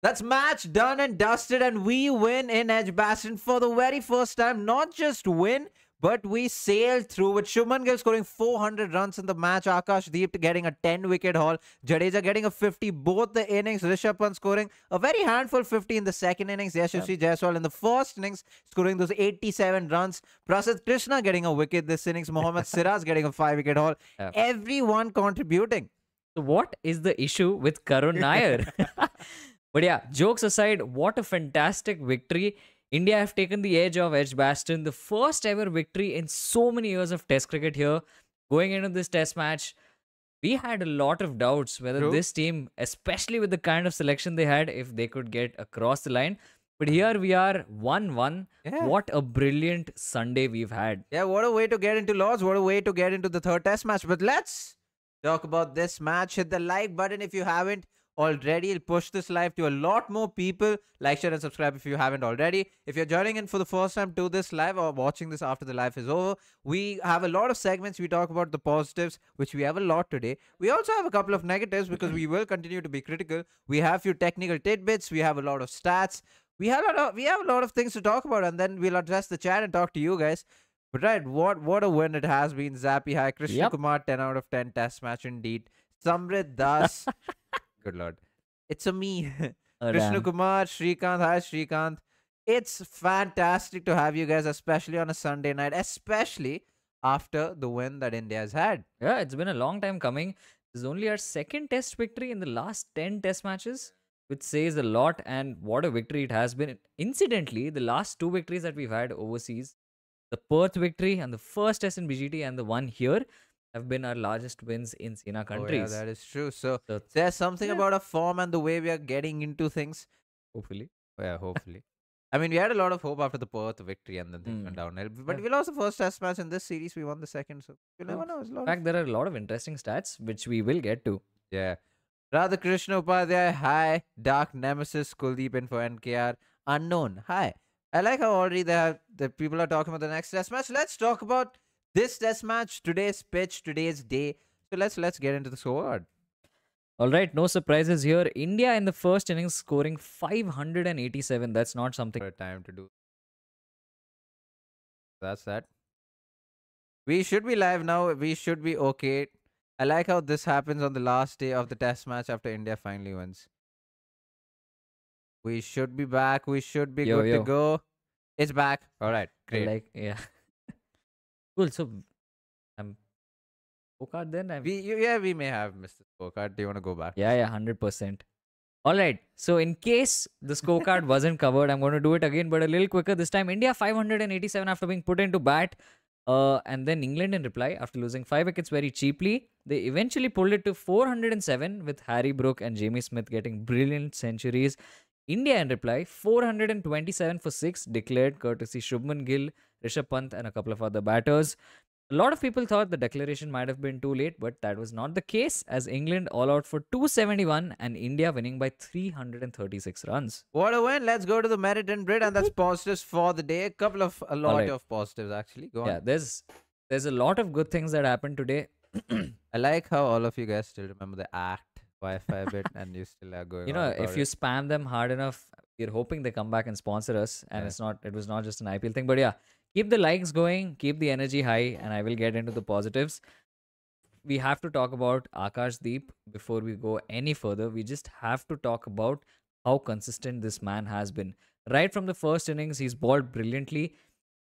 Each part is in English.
That's match done and dusted, and we win in Edgbaston for the very first time. Not just win, but we sailed through with Shubman Gill scoring 400 runs in the match. Akash Deep getting a 10-wicket haul. Jadeja getting a 50 both the innings. Rishabh Pant scoring a very handful 50 in the second innings. Yashasvi Jaiswal in the first innings scoring those 87 runs. Prasadh Krishna getting a wicket this innings. Mohammad Siraj getting a 5-wicket haul. Yeah. Everyone contributing. So what is the issue with Karun Nair? But yeah, jokes aside, what a fantastic victory. India have taken the edge of Edgbaston. The first ever victory in so many years of Test cricket here. Going into this Test match, we had a lot of doubts whether this team, especially with the kind of selection they had, if they could get across the line. But here we are, 1-1. Yeah. What a brilliant Sunday we've had. Yeah, what a way to get into Lords. What a way to get into the third Test match. But let's talk about this match. Hit the like button if you haven't already. It'll push this live to a lot more people. Like, share, and subscribe if you haven't already. If you're joining in for the first time to this live or watching this after the live is over, we have a lot of segments. We talk about the positives, which we have a lot today. We also have a couple of negatives because we will continue to be critical. We have a few technical tidbits. We have a lot of stats. We have a lot of things to talk about, and then we'll address the chat and talk to you guys. But right, what a win it has been. Zappy High, Krishna Kumar, 10 out of 10 Test match indeed. Samrit Das. Good Lord. It's a me. Krishna Kumar, Shrikant. Hi, Shrikant. It's fantastic to have you guys, especially on a Sunday night, especially after the win that India has had. Yeah, it's been a long time coming. This is only our second Test victory in the last 10 Test matches, which says a lot. And what a victory it has been. Incidentally, the last two victories that we've had overseas, the Perth victory and the first Test in BGT and the one here, have been our largest wins in SENA countries. Oh, yeah, that is true. So there's something about our form and the way we are getting into things. Hopefully. Yeah, hopefully. I mean, we had a lot of hope after the Perth victory and then things went downhill. But we lost the first Test match in this series. We won the second. So you never know. In fact, there are a lot of interesting stats, which we will get to. Yeah. Radha Krishna Upadhyay. Hi. Dark Nemesis. Kuldeep in for NKR. Unknown. Hi. I like how already the people are talking about the next Test match. Let's talk about this Test match, today's pitch, today's day. So let's get into the scorecard. All right, no surprises here. India in the first innings scoring 587. That's not something. Time to do. That's that. We should be live now. We should be okay. I like how this happens on the last day of the Test match after India finally wins. We should be back. We should be good to go. It's back. All right, great. Yeah. Cool. So, scorecard then. We may have missed the scorecard. Do you want to go back? Yeah, 100%. All right. So, in case the scorecard wasn't covered, I'm going to do it again, but a little quicker this time. India 587 after being put into bat. And then England in reply after losing 5 wickets very cheaply. They eventually pulled it to 407 with Harry Brook and Jamie Smith getting brilliant centuries. India in reply, 427 for 6 declared courtesy Shubman Gill, Rishabh Pant and a couple of other batters. A lot of people thought the declaration might have been too late, but that was not the case as England all out for 271 and India winning by 336 runs. What a win. Let's go to the merit and grid, and that's positives for the day. A lot of positives actually. Go on. Yeah, there's a lot of good things that happened today. I like how all of you guys still remember the act Wi-Fi bit and you still are going. You know, if you spam them hard enough, you're hoping they come back and sponsor us. And it was not just an IPL thing. But yeah, keep the likes going, keep the energy high, and I will get into the positives. We have to talk about Akash Deep before we go any further. We just have to talk about how consistent this man has been. Right from the first innings, he's bowled brilliantly.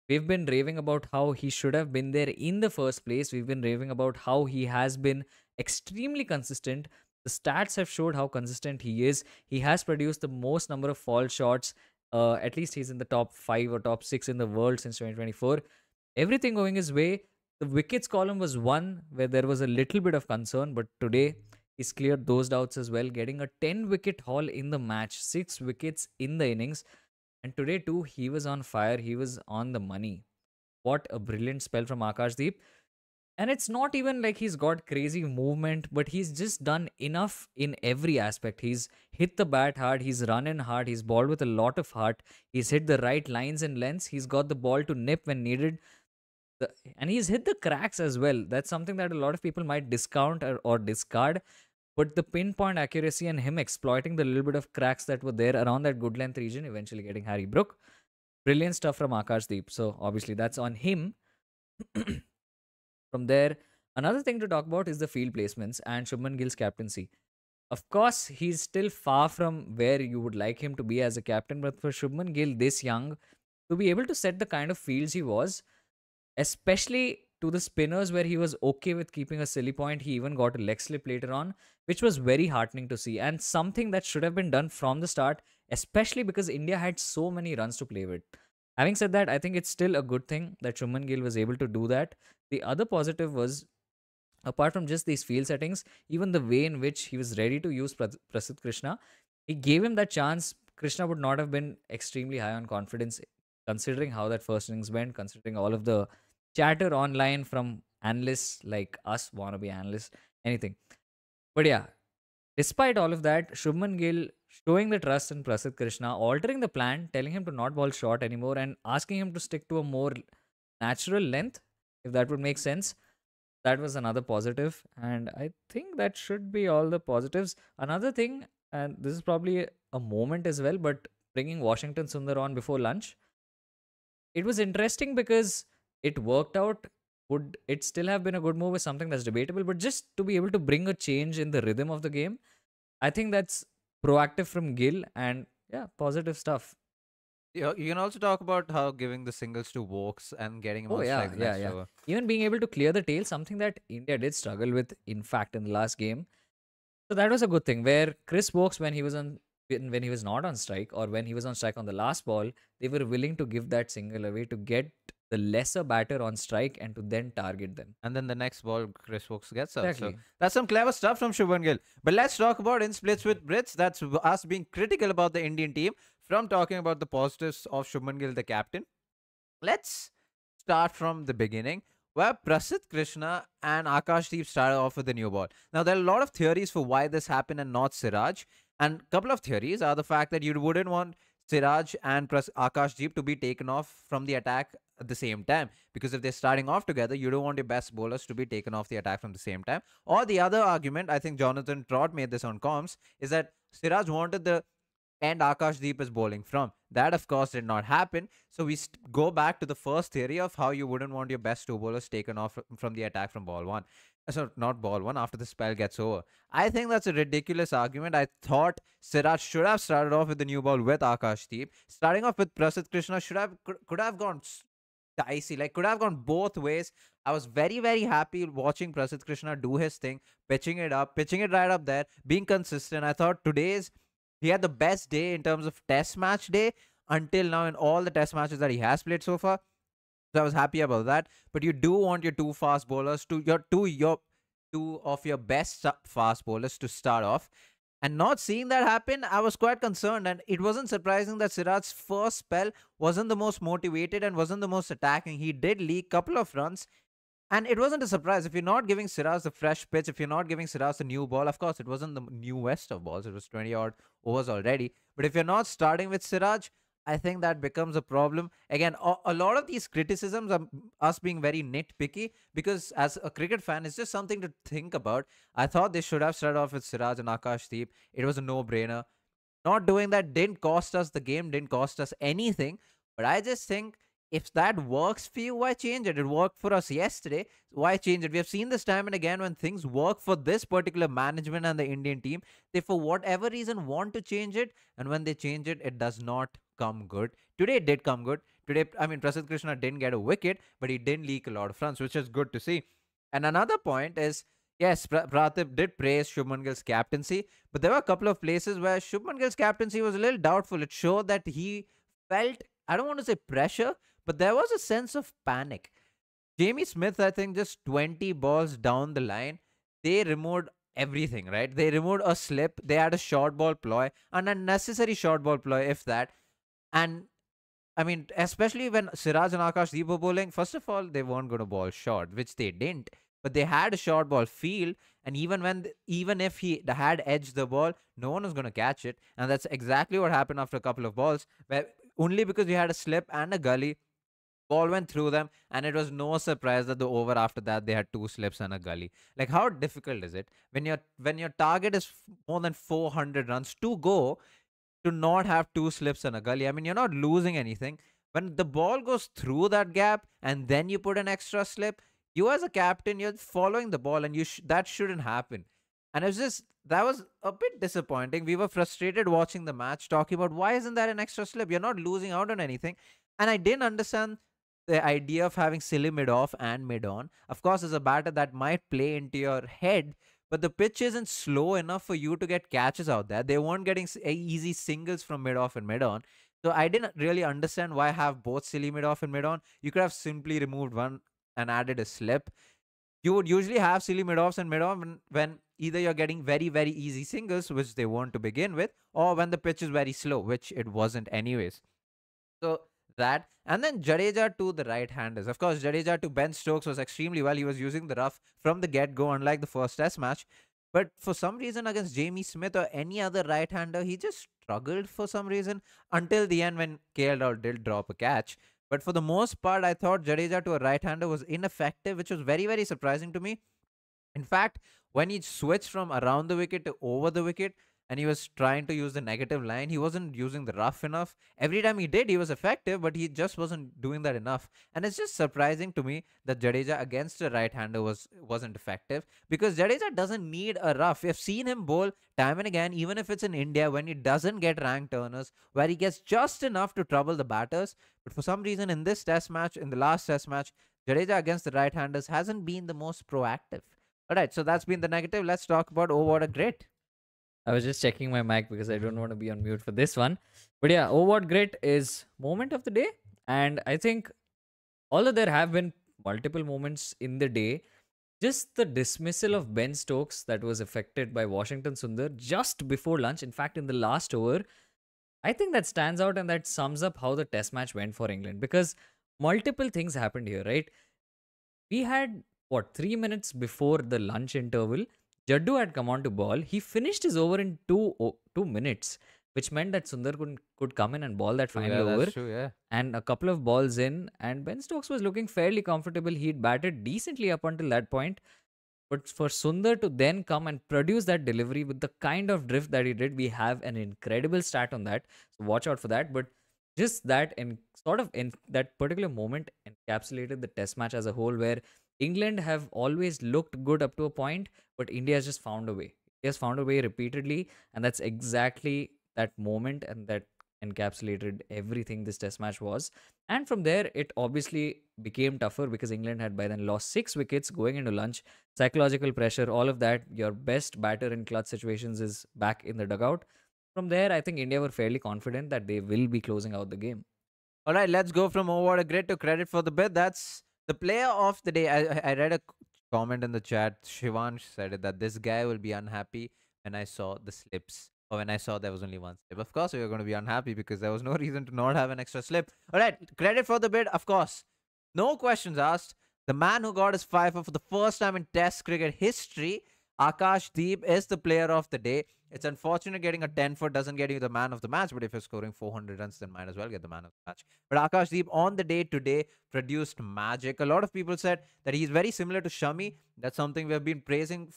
We've been raving about how he should have been there in the first place. We've been raving about how he has been extremely consistent. The stats have showed how consistent he is. He has produced the most number of fall shots. At least he's in the top 5 or top 6 in the world since 2024. Everything going his way. The wickets column was one where there was a little bit of concern, but today he's cleared those doubts as well, getting a 10-wicket haul in the match, 6 wickets in the innings. And today too, he was on fire. He was on the money. What a brilliant spell from Akash Deep. And it's not even like he's got crazy movement, but he's just done enough in every aspect. He's hit the bat hard, he's run in hard, he's bowled with a lot of heart, he's hit the right lines and lengths, he's got the ball to nip when needed, and he's hit the cracks as well. That's something that a lot of people might discount or discard. but the pinpoint accuracy and him exploiting the little bit of cracks that were there around that good length region, eventually getting Harry Brook. Brilliant stuff from Akashdeep. So obviously that's on him. From there, another thing to talk about is the field placements and Shubman Gill's captaincy. Of course, he's still far from where you would like him to be as a captain, but for Shubman Gill, this young, to be able to set the kind of fields he was, especially to the spinners where he was okay with keeping a silly point. He even got a leg slip later on, which was very heartening to see and something that should have been done from the start, especially because India had so many runs to play with. Having said that, I think it's still a good thing that Shuman Gill was able to do that. The other positive was, apart from just these field settings, even the way in which he was ready to use Prasidh Krishna, he gave him that chance. Krishna would not have been extremely high on confidence considering how that first innings went, considering all of the chatter online from analysts like us, wannabe analysts, anything. But yeah, despite all of that, Shubman Gill showing the trust in Prasidh Krishna, altering the plan, telling him to not ball short anymore, and asking him to stick to a more natural length, if that would make sense. That was another positive, and I think that should be all the positives. Another thing, and this is probably a moment as well, but bringing Washington Sundar on before lunch, it was interesting because it worked out. Would it still have been a good move is something that's debatable, but just to be able to bring a change in the rhythm of the game, I think that's proactive from Gill and yeah, positive stuff. You can also talk about how giving the singles to Vokes and getting him Oh on yeah, strike the yeah, next yeah. over. Even being able to clear the tail, something that India did struggle with, in fact, in the last game. So that was a good thing. Where Chris Wokes, when he was on, when he was not on strike, or when he was on strike on the last ball, they were willing to give that single away to get the lesser batter on strike and to then target them. And then the next ball, Chris Wokes gets out. So Exactly. that's some clever stuff from Shubman Gill. But let's talk about in splits with Brits. That's us being critical about the Indian team from talking about the positives of Shubman Gill, the captain. Let's start from the beginning, where Prasidh Krishna and Akashdeep started off with the new ball. Now, there are a lot of theories for why this happened and not Siraj. And a couple of theories are the fact that you wouldn't want Siraj and Akashdeep to be taken off from the attack at the same time. Because if they're starting off together, you don't want your best bowlers to be taken off the attack from the same time. Or the other argument, I think Jonathan Trott made this on comms, is that Siraj wanted the and Akashdeep is bowling from. That, of course, did not happen. So we go back to the first theory of how you wouldn't want your best two bowlers taken off from the attack from ball one. So not ball one, after the spell gets over. I think that's a ridiculous argument. I thought Siraj should have started off with the new ball with Akashdeep. Starting off with Prasidh Krishna could have gone dicey, like could have gone both ways. I was very, very happy watching Prasidh Krishna do his thing, pitching it up, pitching it right up there, being consistent. I thought he had the best day in terms of test match day until now in all the test matches that he has played so far. So I was happy about that. But you do want your two fast bowlers to your two of your best fast bowlers to start off. And not seeing that happen, I was quite concerned. And it wasn't surprising that Siraj's first spell wasn't the most motivated and wasn't the most attacking. He did leak a couple of runs. And it wasn't a surprise. If you're not giving Siraj the fresh pitch, if you're not giving Siraj the new ball, of course, it wasn't the new west of balls. It was 20 odd overs already. But if you're not starting with Siraj, I think that becomes a problem. Again, a lot of these criticisms are us being very nitpicky because as a cricket fan, it's just something to think about. I thought they should have started off with Siraj and Akashdeep. It was a no-brainer. Not doing that didn't cost us the game, didn't cost us anything. But I just think if that works for you, why change it? It worked for us yesterday. Why change it? We have seen this time and again when things work for this particular management and the Indian team, they for whatever reason want to change it. And when they change it, it does not come good. Today it did come good. Today, I mean, Prasidh Krishna didn't get a wicket, but he didn't leak a lot of runs, which is good to see. And another point is, yes, Praatibh did praise Shubman Gill's captaincy, but there were a couple of places where Shubman Gill's captaincy was a little doubtful. It showed that he felt, I don't want to say pressure, but there was a sense of panic. Jamie Smith, I think, just 20 balls down the line, they removed everything, right? They removed a slip, they had a short ball ploy, an unnecessary short ball ploy, if that. And I mean, especially when Siraj and Akashdeep were bowling, first of all, they weren't going to bowl short, which they didn't. But they had a short ball field, and even if he had edged the ball, no one was going to catch it, and that's exactly what happened after a couple of balls, where only because you had a slip and a gully, Ball went through them, and it was no surprise that the over after that they had two slips and a gully. Like, how difficult is it when your target is more than 400 runs to go, to not have two slips and a gully? I mean, you're not losing anything. When the ball goes through that gap and then you put an extra slip, you as a captain, you're following the ball, and that shouldn't happen. And it's just that was a bit disappointing. We were frustrated watching the match, talking about why isn't that an extra slip? You're not losing out on anything. And I didn't understand the idea of having silly mid off and mid on. Of course, as a batter, that might play into your head, but the pitch isn't slow enough for you to get catches out there. They weren't getting easy singles from mid off and mid on. So I didn't really understand why have both silly mid off and mid on. You could have simply removed one and added a slip. You would usually have silly mid offs and mid on when either you're getting very, very easy singles, which they weren't to begin with, or when the pitch is very slow, which it wasn't anyways. So that, and then Jadeja to the right-handers. Of course, Jadeja to Ben Stokes was extremely well. He was using the rough from the get-go, unlike the first Test match. But for some reason, against Jamie Smith or any other right-hander, he just struggled for some reason until the end when KL Rahul did drop a catch. But for the most part, I thought Jadeja to a right-hander was ineffective, which was very, very surprising to me. In fact, when he switched from around the wicket to over the wicket, and he was trying to use the negative line, he wasn't using the rough enough. Every time he did, he was effective, but he just wasn't doing that enough. And it's just surprising to me that Jadeja against a right-hander wasn't effective, because Jadeja doesn't need a rough. We've seen him bowl time and again, even if it's in India, when he doesn't get rank turners, where he gets just enough to trouble the batters. But for some reason, in this Test match, in the last Test match, Jadeja against the right-handers hasn't been the most proactive. All right, so that's been the negative. Let's talk about oh, what a great. I was just checking my mic because I don't want to be on mute for this one. But yeah, oh what great is moment of the day. And I think although there have been multiple moments in the day, just the dismissal of Ben Stokes that was affected by Washington Sundar just before lunch, in fact, in the last over, I think that stands out and that sums up how the test match went for England, because multiple things happened here, right? We had, what, 3 minutes before the lunch interval, Jaddu had come on to ball. He finished his over in 2 minutes, which meant that Sundar could come in and ball that final over. That's true, yeah. And a couple of balls in, and Ben Stokes was looking fairly comfortable. He'd batted decently up until that point. But for Sundar to then come and produce that delivery with the kind of drift that he did, we have an incredible stat on that. So watch out for that. But just that, and sort of in that particular moment encapsulated the test match as a whole, where England have always looked good up to a point, but India has just found a way. He has found a way repeatedly, and that's exactly that moment, and that encapsulated everything this test match was. And from there, it obviously became tougher because England had by then lost 6 wickets going into lunch. Psychological pressure, all of that. Your best batter in clutch situations is back in the dugout. From there, I think India were fairly confident that they will be closing out the game. All right, let's go from oh, what a great to credit for the bit. That's the player of the day. I read a comment in the chat. Shivansh said it, that this guy will be unhappy when I saw the slips, or when I saw there was only one slip. Of course, we were going to be unhappy because there was no reason to not have an extra slip. All right, credit for the bit, of course. No questions asked. The man who got his 5 for the first time in Test cricket history, Akash Deep, is the player of the day. It's unfortunate getting a 10 foot doesn't get you the man of the match, but if you're scoring 400 runs, then might as well get the man of the match. But Akash Deep on the day today produced magic. A lot of people said that he's very similar to Shami. That's something we've been praising,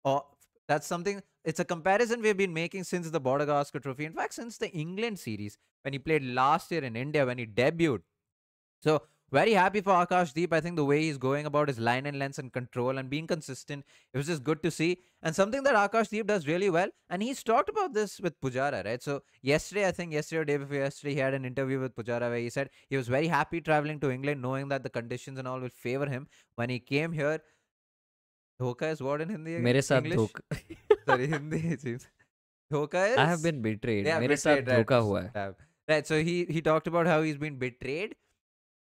or that's something, it's a comparison we've been making since the Border Gavaskar Trophy. In fact, since the England series, when he played last year in India, when he debuted. So very happy for Akash Deep. I think the way he's going about his line and length and control and being consistent, it was just good to see. And something that Akash Deep does really well. And he's talked about this with Pujara, right? So yesterday, I think yesterday or day before yesterday, he had an interview with Pujara where he said he was very happy traveling to England, knowing that the conditions and all will favor him. When he came here, Dhoka is what in Hindi again? मेरे साथ English? Sorry, Hindi it seems. Dhoka is? I have been betrayed. Yeah, मेरे साथ betrayed, right. धोखा हुआ है. Right, so he talked about how he's been betrayed,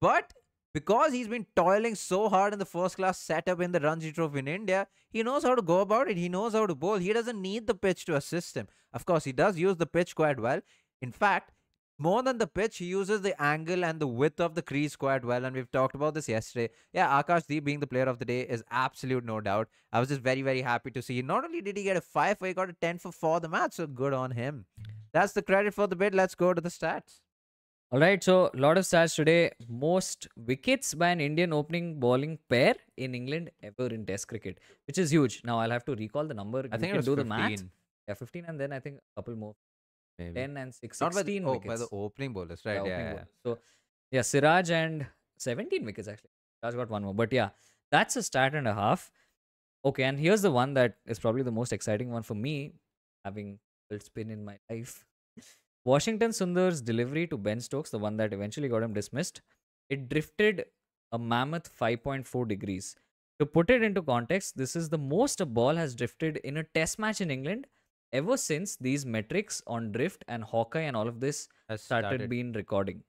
but because he's been toiling so hard in the first class setup in the Ranji Trophy in India, he knows how to go about it. He knows how to bowl. He doesn't need the pitch to assist him. Of course, he does use the pitch quite well. In fact, more than the pitch, he uses the angle and the width of the crease quite well. And we've talked about this yesterday. Yeah, Akash Deep being the player of the day is absolute no doubt. I was just very, very happy to see. Not only did he get a 5, he got a 10 for the match. So good on him. That's the credit for the bit. Let's go to the stats. All right, so a lot of stats today. Most wickets by an Indian opening bowling pair in England ever in Test cricket, which is huge. Now I'll have to recall the number. I You think it can was do the math. 15, Yeah, 15, and then I think a couple more. maybe. 10 and 6, Not by 16 by the wickets. opening bowlers, Yeah, right? Yeah, opening yeah, bowlers. So yeah, Siraj and 17 wickets actually. Siraj got one more, but yeah, that's a stat and a half. Okay, and here's the one that is probably the most exciting one for me, having felt spin in my life. Washington Sundar's delivery to Ben Stokes, the one that eventually got him dismissed, it drifted a mammoth 5.4 degrees. To put it into context, this is the most a ball has drifted in a test match in England ever since these metrics on drift and Hawkeye and all of this has started started. being recorded.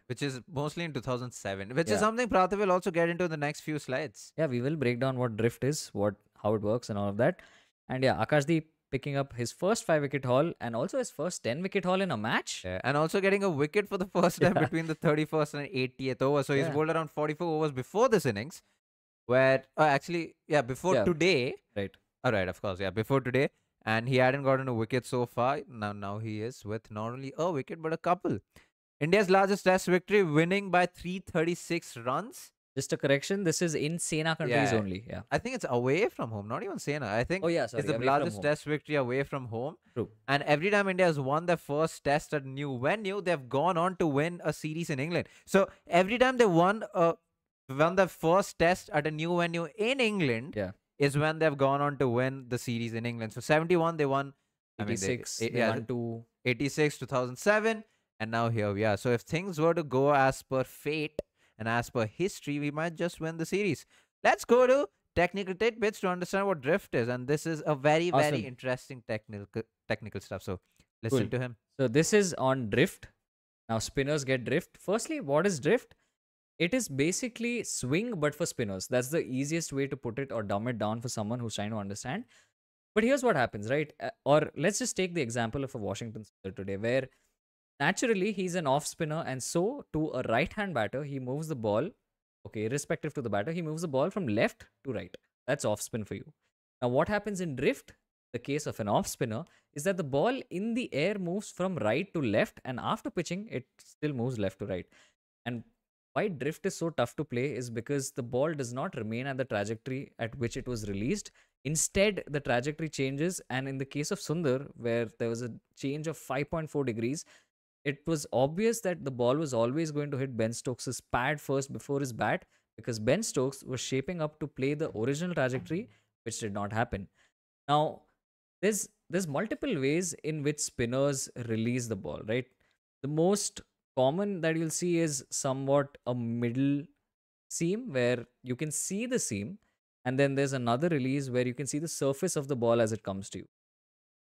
Which is mostly in 2007, which is Yeah. something Praatibh will also get into in the next few slides. Yeah, we will break down what drift is, how it works and all of that. And yeah, Akashdeep picking up his first 5 wicket haul and also his first 10 wicket haul in a match. Yeah, and also getting a wicket for the first time Yeah. between the 31st and 80th over. So he's Yeah. bowled around 44 overs before this innings, where actually, yeah, before Yeah. today. Right. All right, of course, yeah, before today, and he hadn't gotten a wicket so far. Now he is with not only a wicket but a couple. India's largest Test victory, winning by 336 runs. Just a correction. This is in Sena countries Yeah. only. Yeah. I think it's away from home, not even Sena. I think Oh yeah, sorry. it's the away from largest home. Test victory away from home. True. And every time India has won their first Test at a new venue, they've gone on to win a series in England. So every time they won the first Test at a new venue in England, Yeah. is when they've gone on to win the series in England. So 71 they won. I mean, 86. They yeah, won to 86, 2007, and now here we are. So if things were to go as per fate and as per history, we might just win the series. Let's go to technical tidbits to understand what drift is, and this is a very Awesome. interesting technical stuff. So listen Cool. to him. So this is on drift. Now spinners get drift. Firstly, what is drift? It is basically swing, but for spinners. That's the easiest way to put it or dumb it down for someone who's trying to understand. But here's what happens, right? Or let's just take the example of a Washington Sunder today, where naturally he's an off spinner, and so to a right hand batter, he moves the ball. Okay, irrespective to the batter, he moves the ball from left to right. That's off spin for you. Now, what happens in drift, the case of an off spinner, is that the ball in the air moves from right to left, and after pitching, it still moves left to right. And why drift is so tough to play is because the ball does not remain at the trajectory at which it was released. Instead, the trajectory changes, and in the case of Sundar, where there was a change of 5.4 degrees, it was obvious that the ball was always going to hit Ben Stokes' pad first before his bat, because Ben Stokes was shaping up to play the original trajectory, which did not happen. Now, there's multiple ways in which spinners release the ball, right? The most common that you'll see is somewhat a middle seam where you can see the seam, and then there's another release where you can see the surface of the ball as it comes to you.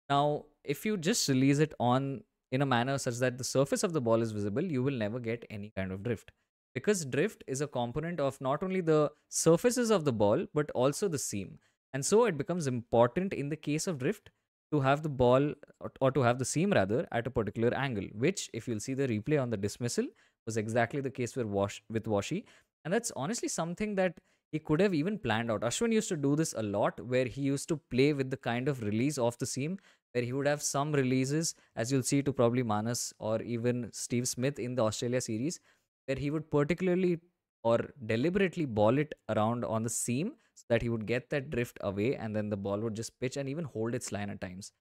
Now, if you just release it on in a manner such that the surface of the ball is visible, you will never get any kind of drift. Because drift is a component of not only the surfaces of the ball, but also the seam. And so it becomes important in the case of drift to have the ball or to have the seam rather at a particular angle, which, if you'll see the replay on the dismissal, was exactly the case with Washi. And that's honestly something that he could have even planned out. Ashwin used to do this a lot, where he used to play with the kind of release of the seam, where he would have some releases, as you'll see to probably Manas or even Steve Smith in the Australia series, where he would particularly or deliberately ball it around on the seam so that he would get that drift away, and then the ball would just pitch and even hold its line at times.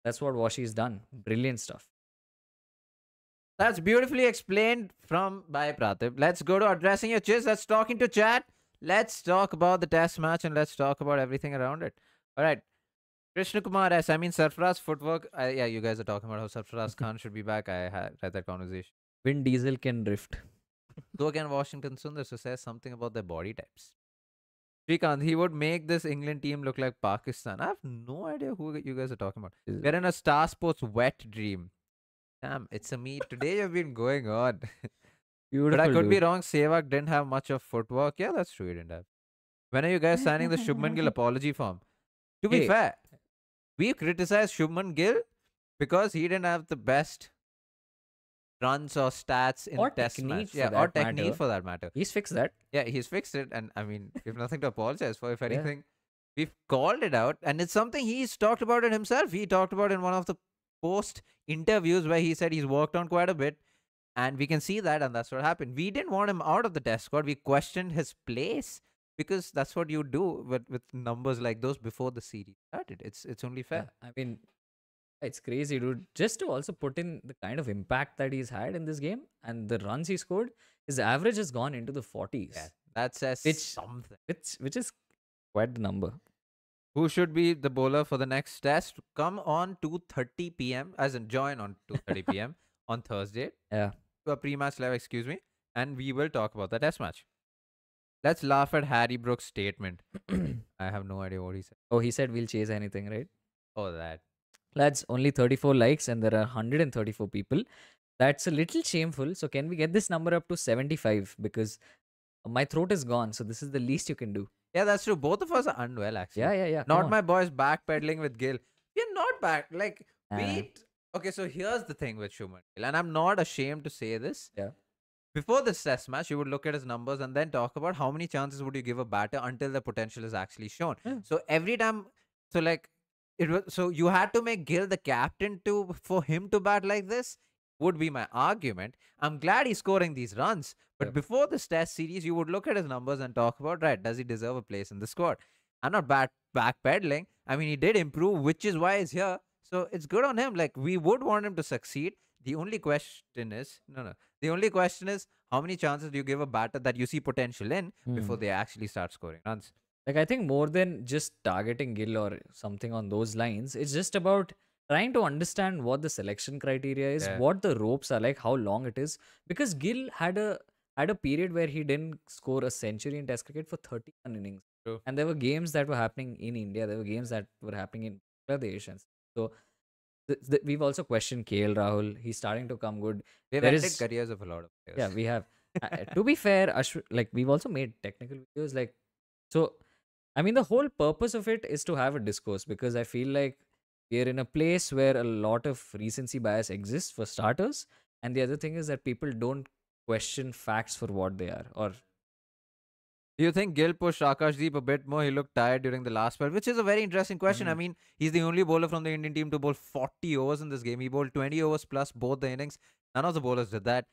That's what Washi's done. Brilliant stuff. That's beautifully explained from by Praatibh. Let's go to addressing your chiz. Let's talking to chat. Let's talk about the test match and let's talk about everything around it. All right. Krishna Kumar S. I mean, Sarfaraz footwork. Yeah, you guys are talking about how Sarfaraz Khan should be back. I had read that conversation. Vin Diesel can drift. So again, Washington Sundar says something about their body types. Srikanth, he would make this England team look like Pakistan. I have no idea who you guys are talking about. We're in a Star Sports wet dream. Damn, it's a me. Today you've been going on. Beautiful, But I could be dude. wrong. Sehwag didn't have much of footwork. Yeah, that's true. He didn't have. When are you guys signing the Shubman Gill apology form? To be Hey. fair, we criticized Shubman Gill because he didn't have the best runs or stats in Or test technique match. for Yeah, or that technique matter. for that matter. He's fixed that. Yeah, he's fixed it. And I mean, we have nothing to apologize for. If Yeah. anything, we've called it out. And it's something he's talked about it himself. He talked about in one of the post interviews where he said he's worked on quite a bit. And we can see that, and that's what happened. We didn't want him out of the test squad. We questioned his place because that's what you do with numbers like those before the series started. It's only Yeah, fair. I mean, it's crazy, dude. Just to also put in the kind of impact that he's had in this game and the runs he scored, his average has gone into the Yeah, 40s, that says which something. which is quite the number. Who should be the bowler for the next test? Come on 2:30 p.m. as in join on 2:30 p.m. on Thursday Yeah. to a pre-match live, excuse me, and we will talk about the test match. Let's laugh at Harry Brooks' statement. I have no idea what he said. Oh, he said we'll chase anything, right? Oh, that. Lads, only 34 likes and there are 134 people. That's a little shameful. So can we get this number up to 75? Because my throat is gone. So this is the least you can do. Yeah, that's true. Both of us are unwell, actually. Yeah. Come Not on. my boys backpedaling with Gill. We're not back. Like, Uh, Okay, so here's the thing with Shubman Gill, and I'm not ashamed to say this. Yeah. Before this test match, you would look at his numbers and then talk about how many chances would you give a batter until the potential is actually shown. Yeah. So every time, so like, it was so you had to make Gill the captain to for him to bat like this would be my argument. I'm glad he's scoring these runs, but Yep. before this test series, you would look at his numbers and talk about, right, does he deserve a place in the squad? I'm not backpedaling. I mean, he did improve, which is why he's here. So it's good on him. Like, we would want him to succeed. The only question is, no. The only question is, how many chances do you give a batter that you see potential in before they actually start scoring runs? Like, I think more than just targeting Gill or something on those lines, it's just about trying to understand what the selection criteria is, Yeah. what the ropes are like, how long it is. Because Gill had a period where he didn't score a century in Test cricket for 31 innings. True. And there were games that were happening in India, there were games that were happening in Bangladesh. And so we've also questioned KL Rahul. He's starting to come good. We've There ended is, careers of a lot of players. yeah, we have. To be fair, like we've also made technical videos. Like, so I mean, the whole purpose of it is to have a discourse because I feel like we're in a place where a lot of recency bias exists for starters. And the other thing is that people don't question facts for what they are. Or, Do you think Gill pushed Akashdeep a bit more? He looked tired during the last spell, which is a very interesting question. I mean, he's the only bowler from the Indian team to bowl 40 overs in this game. He bowled 20 overs plus both the innings. None of the bowlers did that.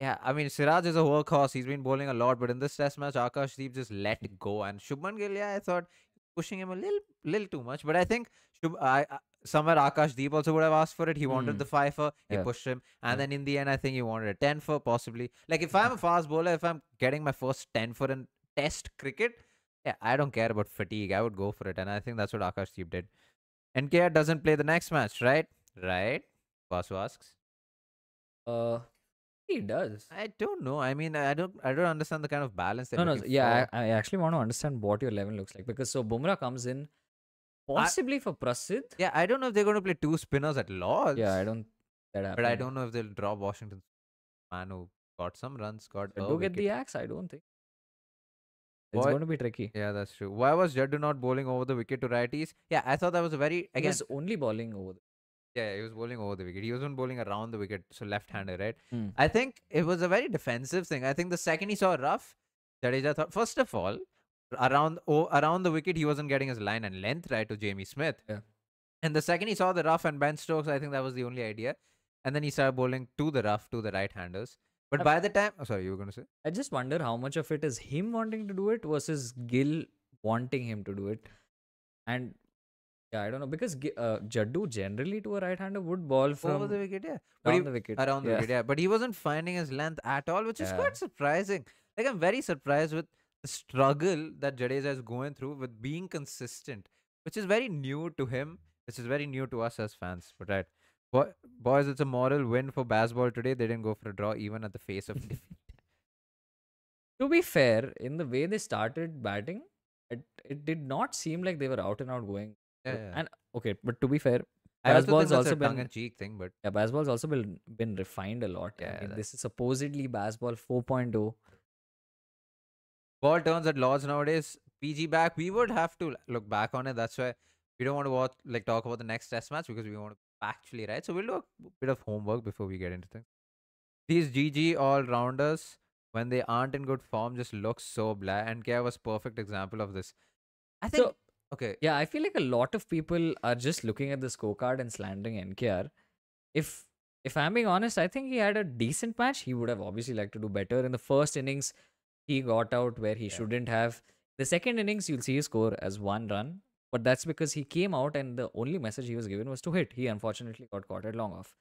Yeah, I mean, Siraj is a workhorse. He's been bowling a lot, but in this test match, Akashdeep just let go. And Shubman Gill, yeah, I thought pushing him a little too much. But I think somewhere Akashdeep also would have asked for it. He wanted the 5-for, he Yeah. pushed him. And Yeah. then in the end, I think he wanted a 10-for possibly. Like, if I'm a fast bowler, if I'm getting my first 10-for in test cricket, yeah, I don't care about fatigue. I would go for it. And I think that's what Akashdeep did. NKR doesn't play the next match, right? Right? Vasu asks. he does. I don't know. I mean, I don't understand the kind of balance they're No. looking Yeah, for. I actually want to understand what your 11 looks like because so Bumrah comes in possibly for Prasidh. Yeah, I don't know if they're going to play two spinners at Lords. Yeah, I don't that happen. But I don't know if they'll drop Washington's man who got some runs, got a Do get wicket. the axe? I don't think. It's What? going to be tricky. Yeah, that's true. Why was Jaddu not bowling over the wicket to righties? Yeah, I thought that was a very He again. was only bowling over. Yeah, he was bowling over the wicket. He wasn't bowling around the wicket, so left-hander, right? Hmm. I think it was a very defensive thing. I think the second he saw rough, Jadeja thought first of all, around the wicket he wasn't getting his line and length right to Jamie Smith. Yeah. And the second he saw the rough and Ben Stokes, I think that was the only idea. And then he started bowling to the rough to the right-handers. But by the time, sorry, you were going to say? I just wonder how much of it is him wanting to do it versus Gill wanting him to do it. And yeah, I don't know because Jaddu generally to a right-hander would ball from Over the wicket, yeah. down the wicket. Around the wicket, yeah. But he wasn't finding his length at all, which is quite surprising. Like, I'm very surprised with the struggle that Jadeja is going through with being consistent, which is very new to him, which is very new to us as fans. But right. Boys, it's a moral win for baseball today. They didn't go for a draw even at the face of defeat. To be fair, in the way they started batting, it did not seem like they were out and out going. Yeah. And okay, but to be fair, I also think baseball's that's also a been tongue-in-cheek thing, but baseball's also been refined a lot. Yeah, I mean, this is supposedly baseball 4.0. ball turns at Lords nowadays. PG back. We would have to look back on it. That's why we don't want to talk about the next test match because we want to actually right. So we'll do a bit of homework before we get into things. These GG all rounders, when they aren't in good form, just look so blah. And Kia was perfect example of this. I think. So, okay. Yeah, I feel like a lot of people are just looking at the scorecard and slandering NKR. If If I'm being honest, I think he had a decent match. He would have obviously liked to do better. In the first innings, he got out where he Yeah. shouldn't have. The second innings, you'll see his score as 1 run, but that's because he came out and the only message he was given was to hit. He unfortunately got caught at long off.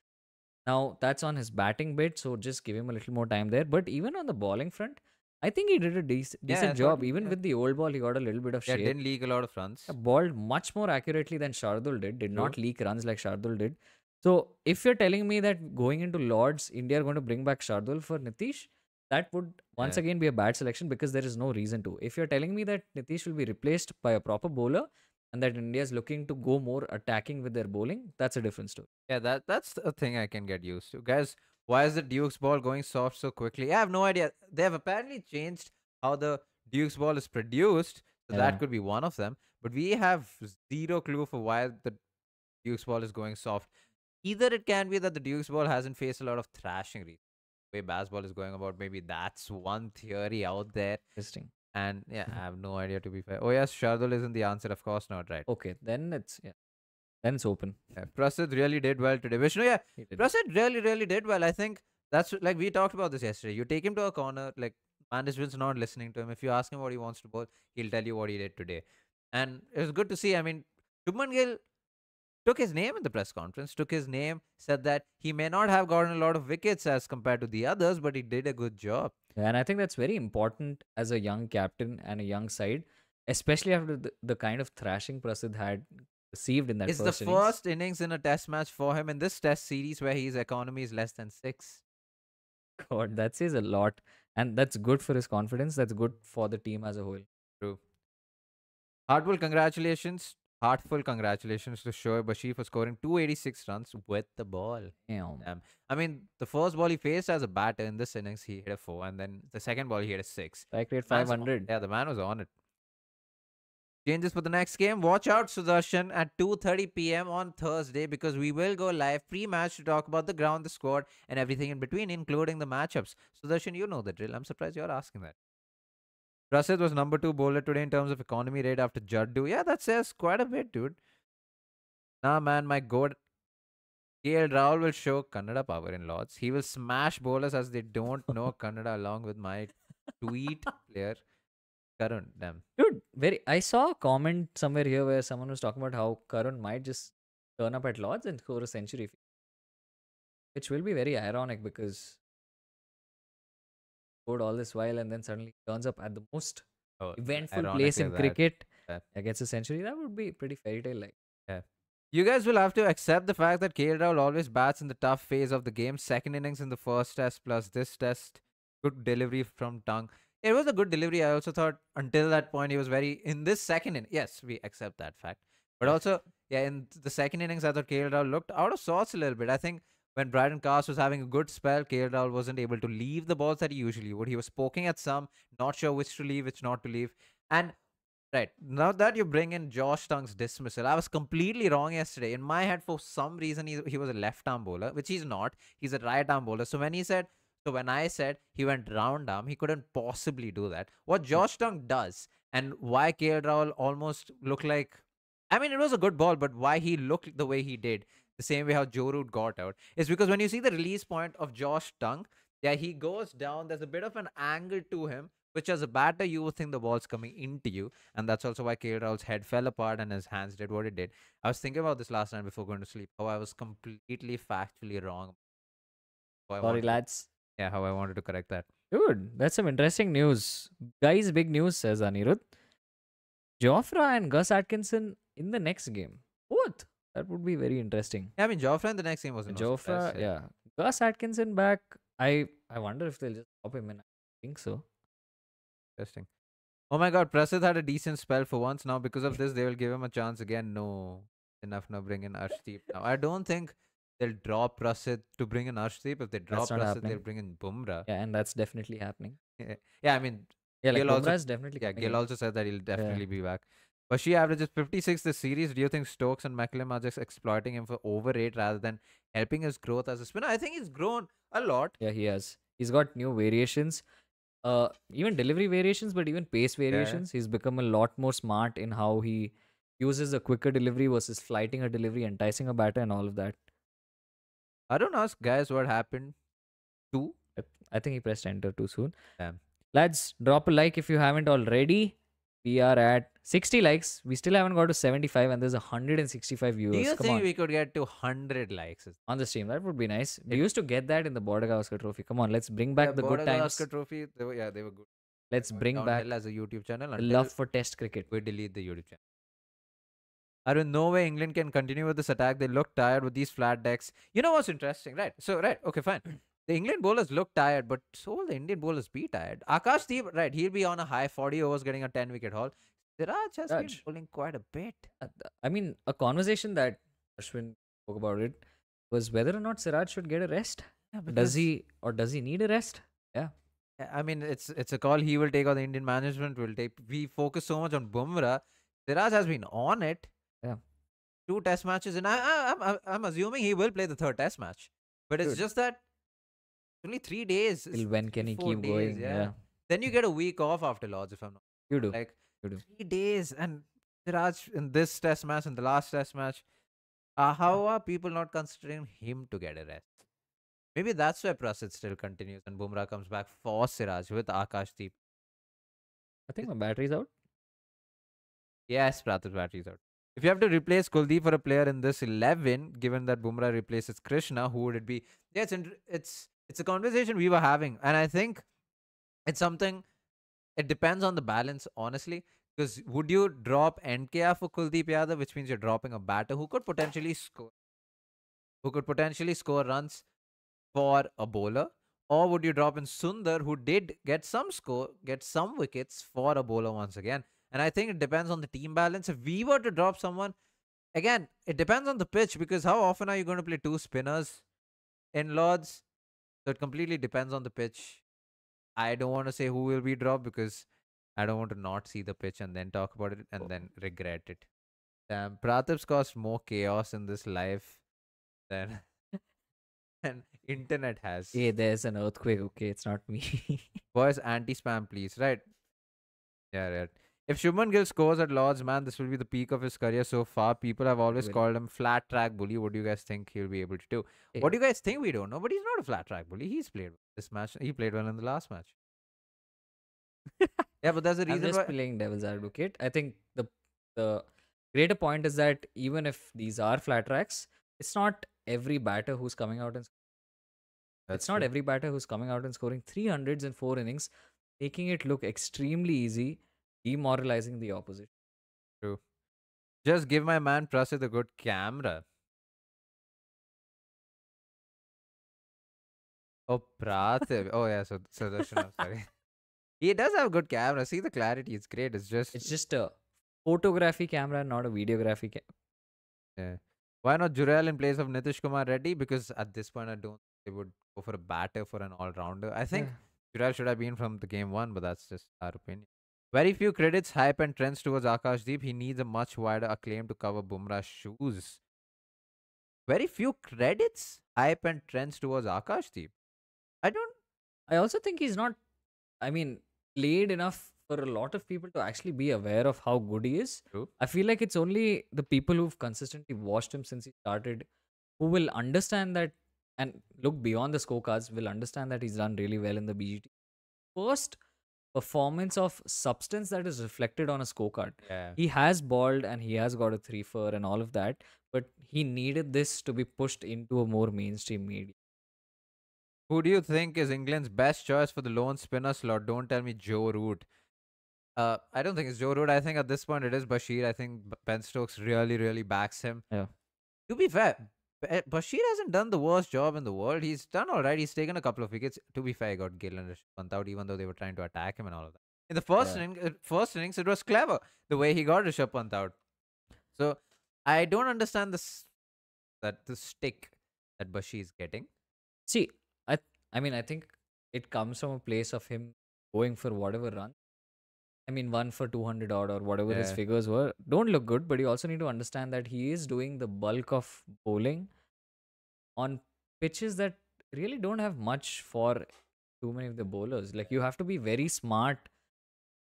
Now that's on his batting bit, so just give him a little more time there. But even on the bowling front, I think he did a Yeah, decent I job. thought, Even yeah. with the old ball, he got a little bit of Yeah, shape. didn't leak a lot of runs. Bowled much more accurately than Shardul did True. not leak runs like Shardul did. So if you're telling me that going into Lords, India are going to bring back Shardul for Nitish, that would once Yeah. again be a bad selection because there is no reason to. If you're telling me that Nitish will be replaced by a proper bowler and that India is looking to go more attacking with their bowling, that's a different story. Yeah, that's a thing I can get used to. Guys, why is the Duke's ball going soft so quickly? I have no idea. They have apparently changed how the Duke's ball is produced, so that Yeah. could be one of them. But we have zero clue for why the Duke's ball is going soft. Either it can be that the Duke's ball hasn't faced a lot of thrashing recently. The way baseball is going about, maybe that's one theory out there. Interesting. And yeah, I have no idea to be fair. Oh yes, Shardul isn't the answer, of course not, right? Okay, then it's yeah. Then it's open. Yeah, Prasid really did well today. Vishnu, yeah, He did. Prasid really did well. I think that's like we talked about this yesterday. You take him to a corner, like management's not listening to him. If you ask him what he wants to bowl, he'll tell you what he did today. And it was good to see. I mean, Shubman Gill took his name in the press conference, took his name, said that he may not have gotten a lot of wickets as compared to the others, but he did a good job. And I think that's very important as a young captain and a young side, especially after the kind of thrashing Prasid had received in that It's the first innings. first innings in a test match for him in this test series where his economy is less than 6. God, that says a lot. And that's good for his confidence. That's good for the team as a whole. True. Heartful congratulations to Shoaib Bashir for scoring 286 runs with the ball. Damn. I mean, the first ball he faced as a batter in this innings, he hit a 4, and then the second ball, he hit a 6. Strike rate Man's 500. Yeah, the man was on it. Changes for the next game. Watch out, Sudarshan, at 2:30 p.m. on Thursday because we will go live pre-match to talk about the ground, the squad, and everything in between, including the matchups. Sudarshan, you know the drill. I'm surprised you're asking that. Prasid was number 2 bowler today in terms of economy rate after Jaddu. Yeah, that says quite a bit, dude. Nah, man, my god. KL Rahul will show Kannada power in Lords. He will smash bowlers as they don't know Kannada along with my tweet player, Karun. Damn. Dude, I saw a comment somewhere here where someone was talking about how Karun might just turn up at Lords and score a century. Which will be very ironic because scored all this while and then suddenly turns up at the most Oh, eventful place ironically in that. cricket Yeah. against a century. That would be pretty fairy tale like. Yeah. You guys will have to accept the fact that KL Rahul always bats in the tough phase of the game. Second innings in the first test plus this test. Good delivery from Tongue. It was a good delivery. I also thought until that point he was very in this second inning. Yes, we accept that fact. But also, yeah, in the second innings, I thought KL Rahul looked out of sorts a little bit. I think when Bryden Cast was having a good spell, KL Rahul wasn't able to leave the balls that he usually would. He was poking at some, not sure which to leave, which not to leave. And right. Now that you bring in Josh Tung's dismissal, I was completely wrong yesterday. In my head, for some reason, he was a left arm bowler, which he's not. He's a right arm bowler. So when I said he went round arm, he couldn't possibly do that. What Josh Tung does and why KL Rahul almost looked like, I mean, it was a good ball, but why he looked the way he did, the same way how Joe Root got out, is because when you see the release point of Josh Tung, yeah, he goes down. There's a bit of an angle to him, which as a batter, you would think the ball's coming into you. And that's also why KL Rahul's head fell apart and his hands did what it did. I was thinking about this last night before going to sleep, how I was completely factually wrong. Sorry, lads. Yeah, how I wanted to correct that. Dude, that's some interesting news. Guys, big news, says Anirudh. Jofra and Gus Atkinson in the next game. What? That would be very interesting. Yeah, I mean, Jofra in the next game was no Jofra, surprise, yeah. Gus Atkinson back. I wonder if they'll just pop him in. I think so. Interesting. Oh my god, Prasid had a decent spell for once. Now, because of this, they will give him a chance again. No. Enough now, bring in Arshdeep now. I don't think they'll drop Prasid to bring in Arshdeep. If they drop That's not Prasid, happening. they'll bring in Bumrah. Yeah, and that's definitely happening. Yeah, I mean, Yeah, like Gill also, Bumrah is definitely yeah, coming Gill in. also said that he'll definitely be back. But she averages 56 this series. Do you think Stokes and McCallum are just exploiting him for over 8 rather than helping his growth as a spinner? I think he's grown a lot. Yeah, he has. He's got new variations. Even delivery variations, but even pace variations. He's become a lot more smart in how he uses a quicker delivery versus flighting a delivery, enticing a batter, and all of that. I don't ask guys what happened to I think he pressed enter too soon. them. Lads, drop a like if you haven't already. We are at 60 likes. We still haven't got to 75, and there's 165 Do viewers. you Come think on. we could get to 100 likes? On the stream. That would be nice. We It, used to get that in the Border Gavaskar Trophy. Come on, let's bring yeah, back the good Border times. Gavaskar Trophy. They were good. Let's Going bring downhill back as a YouTube channel the until love for Test cricket. we delete the YouTube channel. There is no way England can continue with this attack. They look tired with these flat decks. You know what's interesting, right? So, right, okay, fine. The England bowlers look tired, but so will the Indian bowlers be tired. Akashdeep, right, he'll be on a high 40 overs getting a 10-wicket haul. Siraj has been Raj, bowling quite a bit. I mean, a conversation that Ashwin spoke about it was whether or not Siraj should get a rest. Yeah, Does he need a rest? Yeah. I mean, it's a call he will take or the Indian management will take. We focus so much on Bumrah. Siraj has been on it. Yeah. 2 test matches, and I'm assuming he will play the 3rd test match. But it's Good. just that only 3 days. Till when can he 4 keep days, going? Yeah. Then you get a week off after Lords, if I'm not You do. like You do. 3 days, and Siraj in this test match and the last test match. How are people not considering him to get a rest? Maybe that's why Prasid still continues and Bumrah comes back for Siraj with Akashdeep. I think my battery's out. Yes, Prathip's battery's out. If you have to replace Kuldeep for a player in this 11, given that Bumrah replaces Krishna, who would it be? Yeah, it's a conversation we were having, and I think it's something. It depends on the balance, honestly. Because would you drop NKR for Kuldeep Yadav, which means you're dropping a batter who could potentially score runs for a bowler, or would you drop in Sundar, who did get some wickets for a bowler once again? And I think it depends on the team balance. If we were to drop someone, again, it depends on the pitch because how often are you going to play 2 spinners in Lords? So it completely depends on the pitch. I don't want to say who will be dropped because I don't want to not see the pitch and then talk about it and then regret it. Damn, Pratib's caused more chaos in this life than and internet has. Hey, there's an earthquake. Okay, it's not me. Boys, anti-spam, please. Right? Yeah, right. If Shubman Gill scores at Lords, man, this will be the peak of his career so far. People have always Will. called him flat track bully. What do you guys think he'll be able to do? Hey, What do you guys think we don't know? But he's not a flat track bully. He's played this match. He played well in the last match. Yeah, but there's a I'm reason just why. playing devil's advocate. I think the greater point is that even if these are flat tracks, it's not every batter who's coming out and That's it's not true. every batter who's coming out and scoring 300s in 4 innings, making it look extremely easy, demoralizing the opposition. True. Just give my man Prasid a good camera. Oh, Prathib. Oh, yeah. So Sudarshan, sorry. He does have good camera. See the clarity. It's great. It's It's just a photography camera, not a videography camera. yeah. Why not Jurel in place of Nitish Kumar Reddy? Because at this point, I don't think they would go for a batter for an all rounder. I think Jurel should have been from the game one, but that's just our opinion. Very few credits, hype, and trends towards Akashdeep. He needs a much wider acclaim to cover Bumrah's shoes. Very few credits, hype, and trends towards Akashdeep. I don't. I also think he's not, I mean, played enough for a lot of people to actually be aware of how good he is. True. I feel like it's only the people who've consistently watched him since he started who will understand that and look beyond the scorecards, will understand that he's done really well in the BGT. First performance of substance that is reflected on a scorecard. Yeah. He has balled and he has got a 3-4 and all of that, but he needed this to be pushed into a more mainstream media. Who do you think is England's best choice for the lone spinner slot? Don't tell me Joe Root. I don't think it's Joe Root. I think at this point it is Bashir. I think Ben Stokes really, really backs him. Yeah. To be fair, Bashir hasn't done the worst job in the world. He's done all right. He's taken a couple of wickets. To be fair, he got Gill and Rishabh Pant out, even though they were trying to attack him and all of that. In the first innings, it was clever the way he got Rishabh Pant out. So I don't understand the stick that Bashir is getting. See, I mean, I think it comes from a place of him going for whatever run. I mean, 1 for 200 odd or whatever his Yeah. figures were don't look good, but you also need to understand that he is doing the bulk of bowling on pitches that really don't have much for too many of the bowlers. Like, you have to be very smart.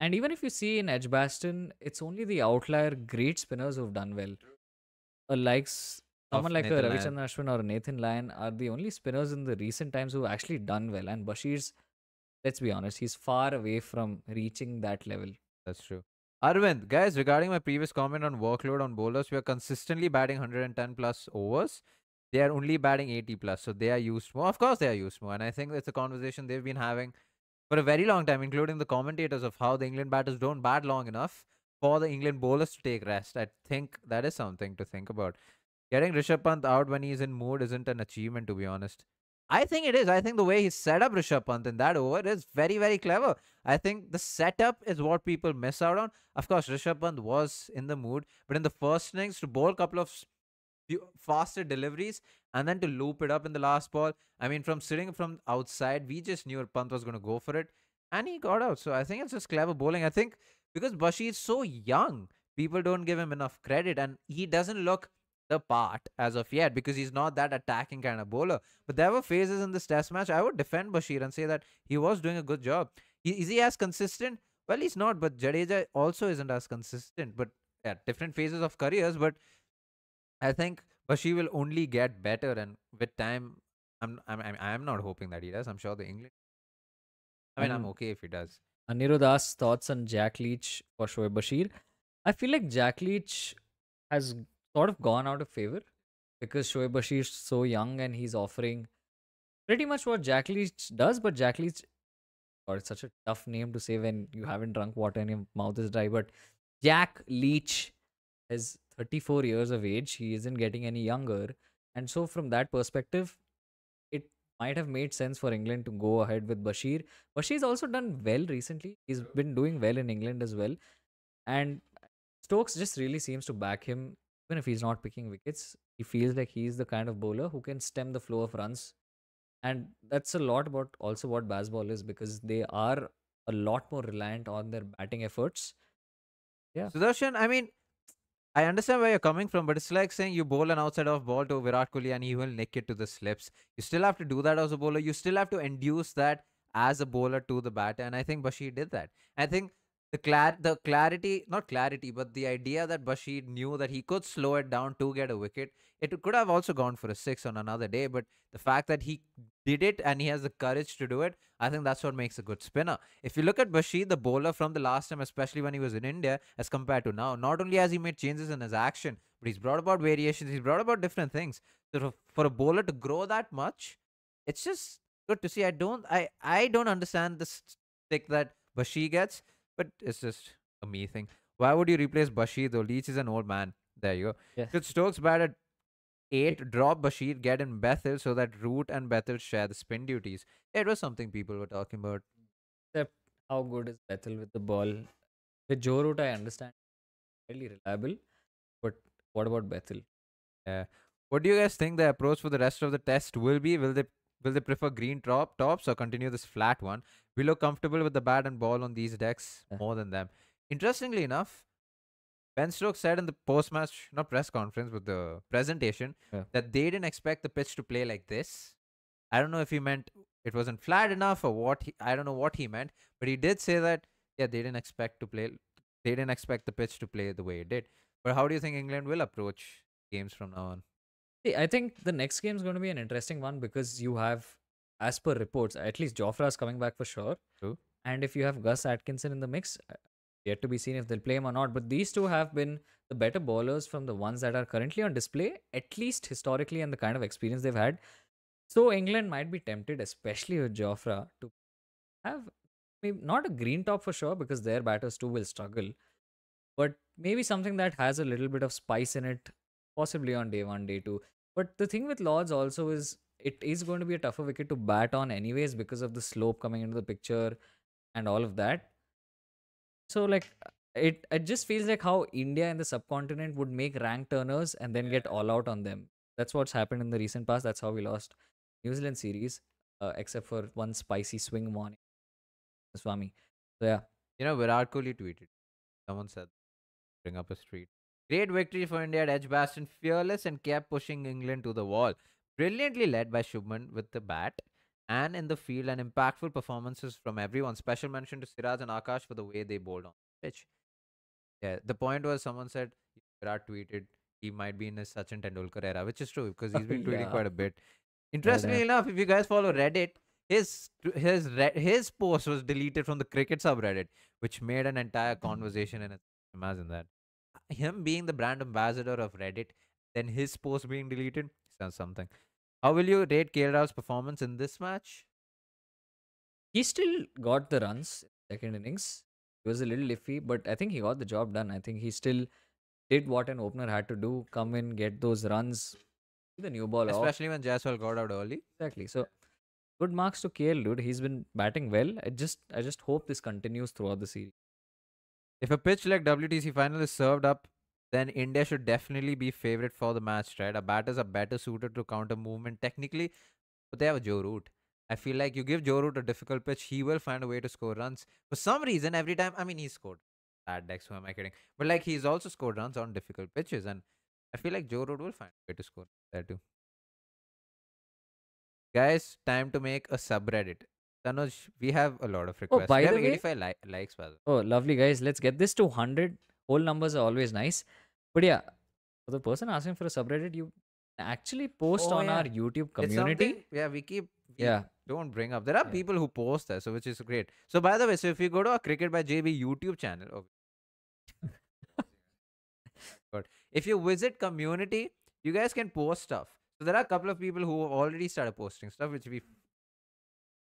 And even if you see in Edgbaston, it's only the outlier great spinners who've done well. Likes Someone of like a Nathan Lyon. Ravichandran Ashwin or a Nathan Lyon are the only spinners in the recent times who've actually done well. And Bashir's, let's be honest, he's far away from reaching that level. That's true. Arvind, guys, regarding my previous comment on workload on bowlers, we are consistently batting 110 plus overs. They are only batting 80 plus, so they are used more. Of course, they are used more. And I think it's a conversation they've been having for a very long time, including the commentators of how the England batters don't bat long enough for the England bowlers to take rest. I think that is something to think about. Getting Rishabh Pant out when he's in mood isn't an achievement, to be honest. I think it is. I think the way he set up Rishabh Pant in that over is very, very clever. I think the setup is what people miss out on. Of course, Rishabh Pant was in the mood, but in the first innings, to bowl a couple of faster deliveries and then to loop it up in the last ball. I mean, from sitting from outside, we just knew Pant was going to go for it, and he got out. So I think it's just clever bowling. I think because Bashir is so young, people don't give him enough credit, and he doesn't look the part as of yet because he's not that attacking kind of bowler. But there were phases in this test match. I would defend Bashir and say that he was doing a good job. Is he as consistent? Well, he's not, but Jadeja also isn't as consistent. But at different phases of careers, but I think Bashir will only get better, and with time, I'm not hoping that he does. I'm sure the England. I mean, I'm And okay if he does. Anirudh's thoughts on Jack Leach for Shoaib Bashir. I feel like Jack Leach has sort of gone out of favor because Shoaib Bashir is so young and he's offering pretty much what Jack Leach does, but Jack Leach, or it's such a tough name to say when you haven't drunk water and your mouth is dry, but Jack Leach is 34 years of age. He isn't getting any younger. And so, from that perspective, it might have made sense for England to go ahead with Bashir. Bashir's also done well recently. He's been doing well in England as well. And Stokes just really seems to back him, even if he's not picking wickets. He feels like he's the kind of bowler who can stem the flow of runs. And that's a lot about also what baseball is because they are a lot more reliant on their batting efforts. Yeah. Sudarshan, I mean, I understand where you're coming from, but it's like saying you bowl an outside off ball to Virat Kohli and he will nick it to the slips. You still have to do that as a bowler. You still have to induce that as a bowler to the batter, and I think Bashir did that. I think the clarity, not clarity, but the idea that Bashir knew that he could slow it down to get a wicket. It could have also gone for a six on another day, but the fact that he did it and he has the courage to do it, I think that's what makes a good spinner. If you look at Bashir, the bowler from the last time, especially when he was in India, as compared to now, not only has he made changes in his action, but he's brought about variations, he's brought about different things. So for a bowler to grow that much, it's just good to see. I don't understand the stick that Bashir gets, but it's just a me thing. Why would you replace Bashir though? Leach is an old man. There you go. Yeah. Should Stokes bat at 8, drop Bashir, get in Bethel so that Root and Bethel share the spin duties? It was something people were talking about. Except how good is Bethel with the ball? With Joe Root, I understand. Fairly reliable. But what about Bethel? Yeah. What do you guys think the approach for the rest of the test will be? Will they prefer green tops or continue this flat one? We look comfortable with the bat and ball on these decks Yeah. more than them. Interestingly enough, Ben Stokes said in the post-match, not press conference, but the presentation, Yeah. that they didn't expect the pitch to play like this. I don't know if he meant it wasn't flat enough or what. I don't know what he meant, but he did say that yeah, they didn't expect to play. They didn't expect the pitch to play the way it did. But how do you think England will approach games from now on? See, I think the next game is going to be an interesting one because you have, as per reports, at least Jofra's coming back for sure. True. And if you have Gus Atkinson in the mix, yet to be seen if they'll play him or not. But these two have been the better bowlers from the ones that are currently on display, at least historically, and the kind of experience they've had. So England might be tempted, especially with Jofra, to have maybe not a green top for sure because their batters too will struggle, but maybe something that has a little bit of spice in it, possibly on day one, day two. But the thing with Lords also is it is going to be a tougher wicket to bat on, anyways, because of the slope coming into the picture and all of that. So, like, it just feels like how India and the subcontinent would make rank turners and then get all out on them. That's what's happened in the recent past. That's how we lost New Zealand series, except for one spicy swing morning, Swami. So yeah, Virat Kohli tweeted. Someone said, bring up a street. Great victory for India at Edgbaston, fearless and kept pushing England to the wall. Brilliantly led by Shubman with the bat and in the field, and impactful performances from everyone. Special mention to Siraj and Akash for the way they bowled on the pitch. Yeah, the point was someone said, Virat tweeted, he might be in his Sachin Tendulkar era, which is true because he's been tweeting Yeah. quite a bit. Yeah, Interestingly damn. enough, if you guys follow Reddit, his post was deleted from the cricket subreddit, which made an entire conversation in it. Imagine that. Him being the brand ambassador of Reddit, then his post being deleted sounds something. How will you rate KL's performance in this match? He still got the runs second innings. It was a little iffy, but I think he got the job done. I think he still did what an opener had to do: come in, get those runs, the new ball off. Especially when Jaiswal got out early. Exactly. So good marks to KL, dude. He's been batting well. I just hope this continues throughout the series. If a pitch like WTC final is served up, then India should definitely be favorite for the match, right? Our batters are better suited to counter movement technically, but they have a Joe Root. I feel like you give Joe Root a difficult pitch, he will find a way to score runs. For some reason, every time, I mean, he scored bad decks, who am I kidding? But like, he's also scored runs on difficult pitches, and I feel like Joe Root will find a way to score there too. Guys, time to make a subreddit. Tanuj, we have a lot of Oh, requests. We by have the way, 85 likes, by the way. oh, lovely guys. Let's get this to 100. Whole numbers are always nice. But yeah, for the person asking for a subreddit, you actually post Oh, on our yeah. YouTube It's community. something, yeah, we Yeah. don't bring up. There are Yeah. people who post there, so which is great. So by the way, so if you go to our Cricket by JB YouTube channel, but if you visit community, you guys can post stuff. So there are a couple of people who already started posting stuff, which we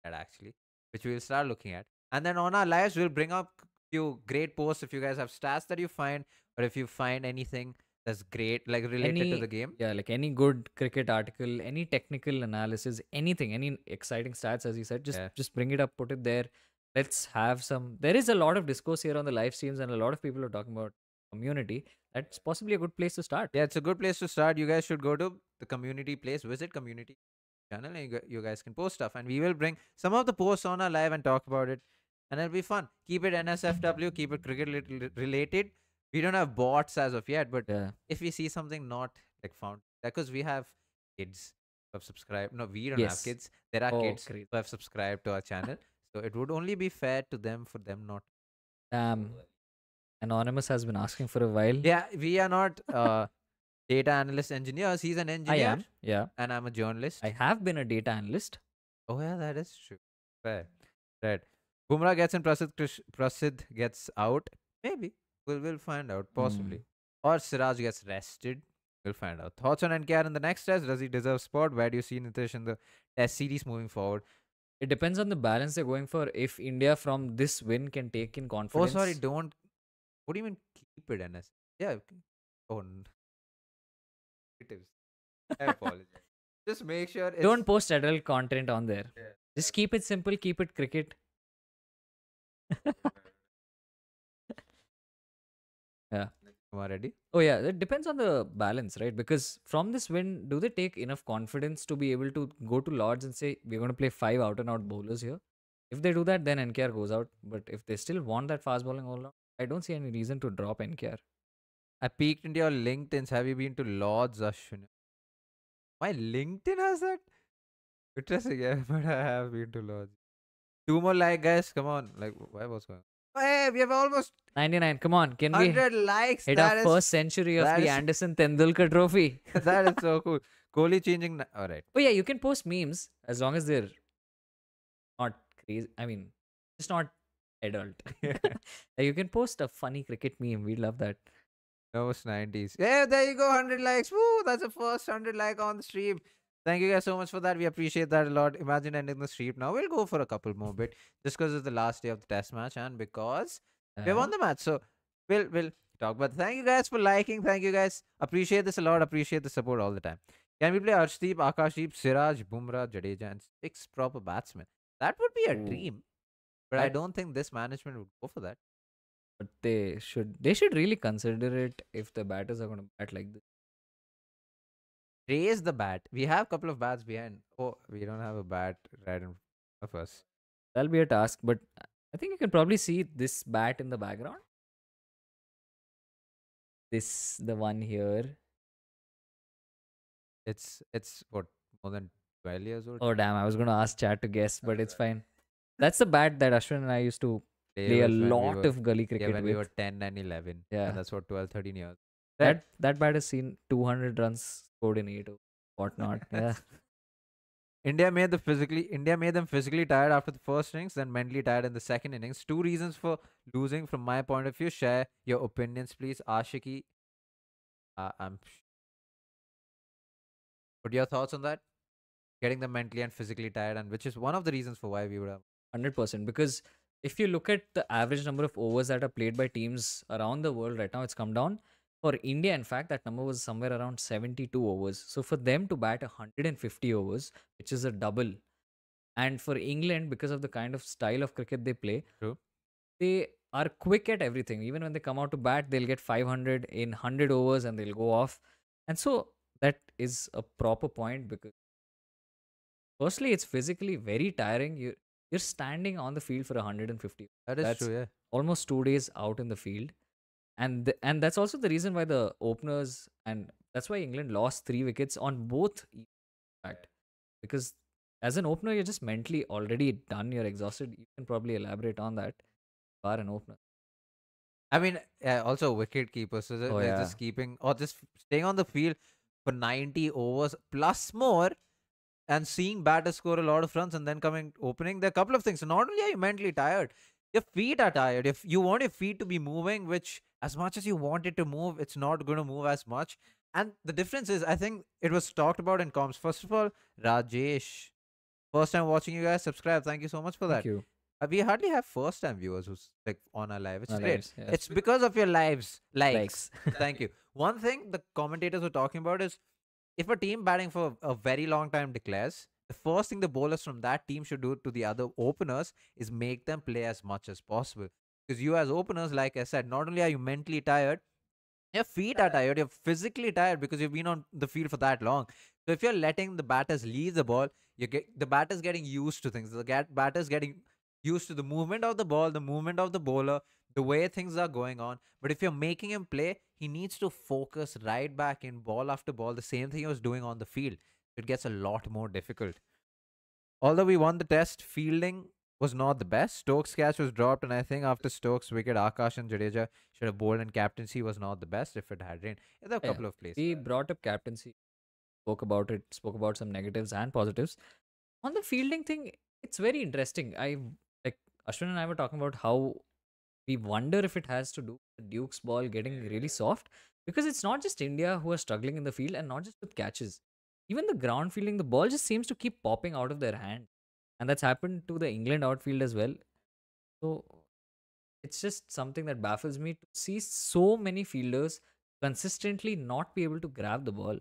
at actually, which we'll start looking at. And then on our lives, we'll bring up few great posts if you guys have stats that you find, or if you find anything that's great, like related to the game. Yeah, like any good cricket article, any technical analysis, anything, any exciting stats, as you said, just bring it up, put it there. Let's have some. There is a lot of discourse here on the live streams, and a lot of people are talking about community. That's possibly a good place to start. Yeah, it's a good place to start. You guys should go to the community place, visit community channel, and you guys can post stuff. And we will bring some of the posts on our live and talk about it. And it'll be fun. Keep it NSFW, keep it cricket related. We don't have bots as of yet, but Yeah. if we see something not like found, because we have kids who have subscribed. No, we don't have Yes. kids. There are Oh, kids great. who have subscribed to our channel. So it would only be fair to them for them not. Anonymous has been asking for a while. Yeah, we are not data analyst engineers. He's an I engineer. am. Yeah. And I'm a journalist. I have been a data analyst. Oh yeah, that is true. Fair. Right. Bumrah gets in, Prasidh gets out. Maybe. We'll find out. Possibly. Or Siraj gets rested. We'll find out. Thoughts on NKR in the next test? Does he deserve spot? Where do you see Nitish in the test series moving forward? It depends on the balance they're going for. If India from this win can take in confidence. Oh, sorry. Don't. What do you mean keep it, NS? Yeah. Oh, negatives. I apologize. Just make sure it's... Don't post adult content on there. Yeah. Just keep it simple. Keep it cricket. Yeah. Am I ready? Oh yeah, it depends on the balance, right? Because from this win, do they take enough confidence to be able to go to Lords and say we're going to play 5 out and out bowlers here? If they do that, then NKR goes out. But if they still want that fast bowling all out, I don't see any reason to drop NKR. I peeked into your LinkedIn's. Have you been to Lords, Ashwin? My LinkedIn has that? Interesting, yeah, but I have been to Lords. 2 more like, guys. Come on. Like, why was going? Hey, we have almost 99. Come on, can we 100 likes. hit our first century of that the is- Anderson Tendulkar Trophy? That is so cool. Kohli changing. All right. Oh yeah, you can post memes as long as they're not crazy. I mean, just not adult. You can post a funny cricket meme. We love that. Those 90s. Yeah, there you go. 100 likes. Woo, that's the first 100 like on the stream. Thank you guys so much for that. We appreciate that a lot. Imagine ending the stream now. We'll go for a couple more bit just because it's the last day of the test match and because we won the match. So we'll talk. But thank you guys for liking. Thank you guys. Appreciate this a lot. Appreciate the support all the time. Can we play Arshdeep, Akashdeep, Siraj, Bumrah, Jadeja, and 6 proper batsmen? That would be a Ooh. dream. But I don't think this management would go for that. But they should really consider it if the batters are going to bat like this. Raise the bat. We have a couple of bats behind. Oh, we don't have a bat right in front of us. That'll be a task, but I think you can probably see this bat in the background. The one here. It's what, more than 12 years old? Oh damn, I was going to ask chat to guess, but it's fine. That's the bat that Ashwin and I used to play a with when we lot were- of gully cricket when we were with. 10 and 11. Yeah. And that's what, 12, 13 years. Right. That bat has seen 200 runs scored in 8 or whatnot. Yeah. India made them physically tired after the first innings, then mentally tired in the second innings. Two reasons for losing from my point of view. Share your opinions, please. Ashiki, I'm what are your thoughts on that? Getting them mentally and physically tired, and which is one of the reasons for why we would have. 100%. Because if you look at the average number of overs that are played by teams around the world right now, it's come down. For India, in fact, that number was somewhere around 72 overs. So for them to bat 150 overs, which is a double, and for England, because of the kind of style of cricket they play, True. they are quick at everything. Even when they come out to bat, they'll get 500 in 100 overs and they'll go off. And so that is a proper point because firstly, it's physically very tiring. You're standing on the field for 150. That is That's true, yeah. almost 2 days out in the field, and that's also the reason why the openers and that's why England lost 3 wickets on both. In fact, because as an opener, you're just mentally already done. You're exhausted. You can probably elaborate on that. Are an opener. I mean, also wicket keepers, so Oh they're yeah, just keeping or just staying on the field for 90 overs plus more and seeing batters score a lot of runs and then coming opening. There are a couple of things. So not only are you mentally tired, your feet are tired. If you want your feet to be moving, which as much as you want it to move, it's not going to move as much. And the difference is, I think it was talked about in comms. First of all, Rajesh, first time watching you guys, subscribe. Thank you so much for thank that. you. We hardly have first time viewers who's like on our live. It's My great. lives, yeah. It's because of your lives, likes. Likes. Thank you. One thing the commentators were talking about is if a team batting for a very long time declares, the first thing the bowlers from that team should do to the other openers is make them play as much as possible. Because you, as openers, like I said, not only are you mentally tired, your feet are tired, you're physically tired because you've been on the field for that long. So if you're letting the batters leave the ball, the batters getting used to things. Batters getting used to the movement of the ball, the movement of the bowler, the way things are going on. But if you're making him play, he needs to focus right back in ball after ball, the same thing he was doing on the field. It gets a lot more difficult. Although we won the test, fielding was not the best. Stokes' catch was dropped, and I think after Stokes' wicket, Akash and Jadeja should have bowled, and captaincy was not the best if it had rained. There are a Yeah, couple of plays. we brought up captaincy, spoke about it, spoke about some negatives and positives. On the fielding thing, it's very interesting. Like Ashwin and I were talking about how we wonder if it has to do with Duke's ball getting really soft because it's not just India who are struggling in the field and not just with catches. Even the ground fielding, the ball just seems to keep popping out of their hand. And that's happened to the England outfield as well. So it's just something that baffles me to see so many fielders consistently not be able to grab the ball.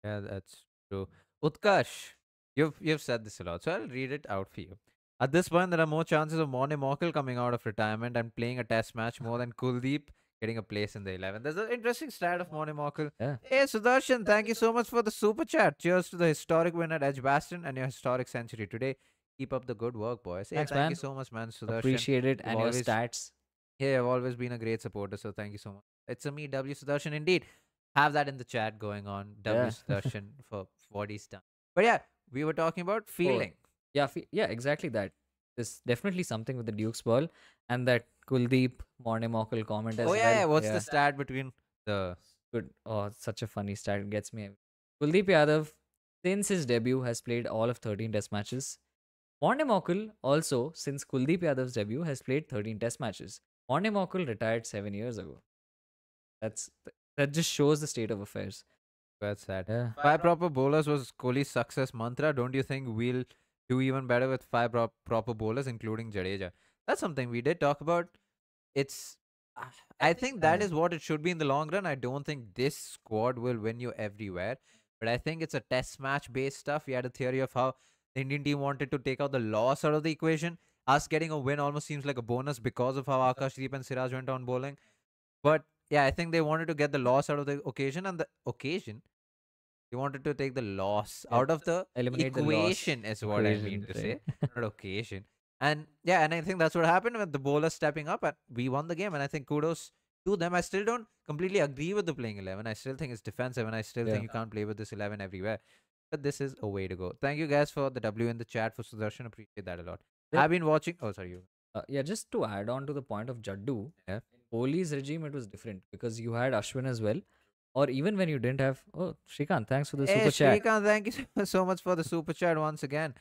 Yeah, that's true. Utkarsh, you've said this a lot, so I'll read it out for you. At this point, there are more chances of Morne Morkel coming out of retirement and playing a test match more than Kuldeep getting a place in the 11. There's an interesting stat of Morne Morkel. Yeah. Hey, Sudarshan, thank you so much for the super chat. Cheers to the historic win at Edgbaston and your historic century today. Keep up the good work, boys. Hey, Thanks, thank you man. so much, man, Sudarshan. Appreciate it You've and your always, stats. yeah, you've always been a great supporter, so thank you so much. It's a me, W. Sudarshan, indeed. Have that in the chat going on, W. Yeah. Sudarshan, for what he's done. But yeah, we were talking about fielding. Yeah, yeah, exactly that. There's definitely something with the Duke's ball and that Kuldeep Morne Morkel comment as Oh, well. yeah, yeah. What's the stat between the. Good. Oh, such a funny stat. It gets me. Kuldeep Yadav, since his debut, has played all of 13 test matches. Morne Morkel also, since Kuldeep Yadav's debut, has played 13 test matches. Morne Morkel retired 7 years ago. That just shows the state of affairs. That's sad. Yeah. Five proper bowlers was Kohli's success mantra. Don't you think we'll do even better with five proper bowlers, including Jadeja? That's something we did talk about. It's. I think that is what it should be in the long run. I don't think this squad will win you everywhere, but I think it's a test match based stuff. We had a theory of how the Indian team wanted to take out the loss out of the equation. Us getting a win almost seems like a bonus because of how Akashdeep and Siraj went on bowling. But yeah, I think they wanted to get the loss out of the occasion, and the occasion they wanted to take the loss Yeah, out of the eliminate the loss. equation, is what I mean Equation, to right. say, not occasion. And yeah, and I think that's what happened with the bowlers stepping up, and we won the game. And I think kudos to them. I still don't completely agree with the playing 11. I still think it's defensive, and I still Yeah. think you can't play with this 11 everywhere. But this is a way to go. Thank you guys for the W in the chat for Sudarshan. Appreciate that a lot. Yeah. I've been watching. Oh, sorry, you. Yeah, just to add on to the point of Jaddu, Yeah. Kohli's regime, it was different because you had Ashwin as well. Or even when you didn't have. Oh, Shrikant, thanks for the Hey, super chat. Shrikant, thank you so much for the super chat once again.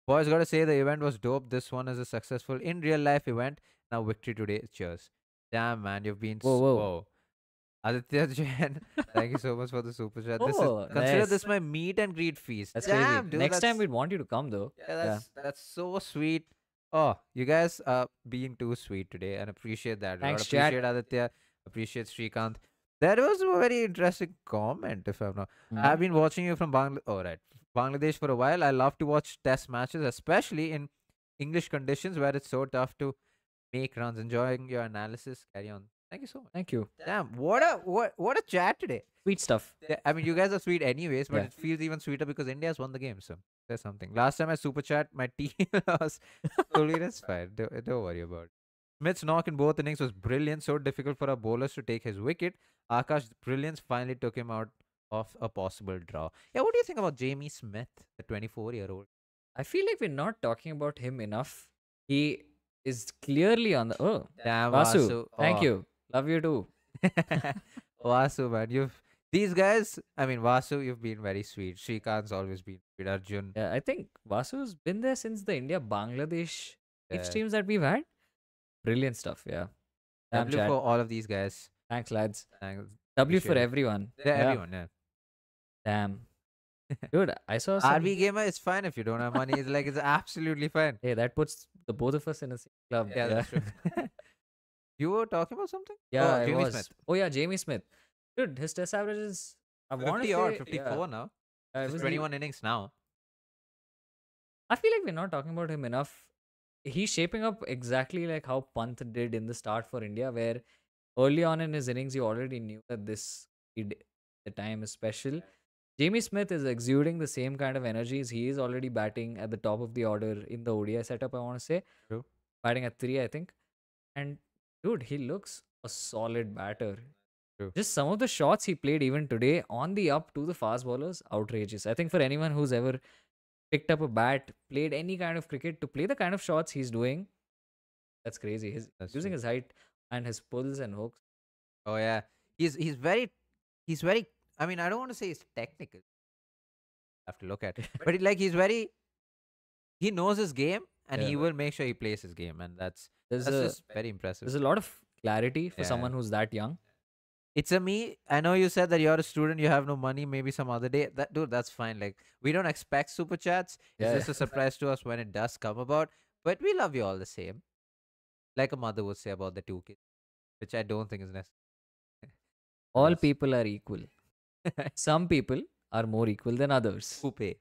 Boys, gotta say the event was dope. This one is a successful in real life event. Now victory today. Cheers. Damn man, you've been Whoa, whoa. whoa. Aditya Jain, thank you so much for the super chat. This is Oh, consider nice. this my meet and greet feast. That's crazy. Damn, dude, Next time that's we'd want you to come though. yeah, Yeah. that's so sweet. Oh, you guys are being too sweet today, and appreciate that. A lot. Thanks, chat. Appreciate Aditya. Appreciate Srikanth. That was a very interesting comment. If I'm not, I've been watching you from Bangladesh for a while. I love to watch test matches, especially in English conditions where it's so tough to make runs. Enjoying your analysis. Carry on. Thank you so much. Thank you. Damn, what a chat today. Sweet stuff. Yeah, I mean, you guys are sweet anyways, but Yeah. it feels even sweeter because India's won the game. So there's something. Last time I super chat, my team lost. Totally, that's fine. Don't worry about it. Smith's knock in both innings was brilliant. So difficult for our bowlers to take his wicket. Akash's brilliance finally took him out of a possible draw. Yeah, what do you think about Jamie Smith, the 24-year-old? I feel like we're not talking about him enough. He is clearly on the. Oh, Damn, Vasu. Vasu. Thank you. Love you too. Vasu, man, these guys. I mean, Vasu, you've been very sweet. Shrikant's always been sweet. Arjun. Yeah, I think Vasu's been there since the India Bangladesh Yeah. streams that we've had. Brilliant stuff. Yeah. Damn, W chat. for all of these guys. Thanks, lads. Thanks. W for Appreciate it. everyone. Yeah, everyone. Yeah. Damn. Dude, I saw some. RB gamer is fine if you don't have money. It's like it's absolutely fine. Hey, that puts the both of us in a same club. Yeah, that's true. You were talking about something? Yeah, oh, I Jamie was. Smith. Oh yeah, Jamie Smith. Dude, his test average is. I want to 50 or say 54 now. it It's was 21 innings now. I feel like we're not talking about him enough. He's shaping up exactly like how Pant did in the start for India, where early on in his innings, you already knew that this the time is special. Jamie Smith is exuding the same kind of energies. He is already batting at the top of the order in the ODI setup, I want to say. True. Batting at 3, I think. And dude, he looks a solid batter. True. Just some of the shots he played even today on the up to the fast bowlers, outrageous. I think for anyone who's ever picked up a bat, played any kind of cricket, to play the kind of shots he's doing, that's crazy. He's That's using true. his height and his pulls and hooks. Oh yeah, he's very. I mean, I don't want to say he's technical. I have to look at, but he's very. He knows his game, and Yeah. he will make sure he plays his game, and that's There's just very impressive. there's a lot of clarity for Yeah. someone who's that young. It's a me. I know you said that you're a student, you have no money, maybe some other day. That dude, that's fine. Like we don't expect super chats. It's Yeah. just a surprise to us when it does come about. But we love you all the same. Like a mother would say about the 2 kids, which I don't think is necessary. All Yes. people are equal. Some people are more equal than others. Who pay?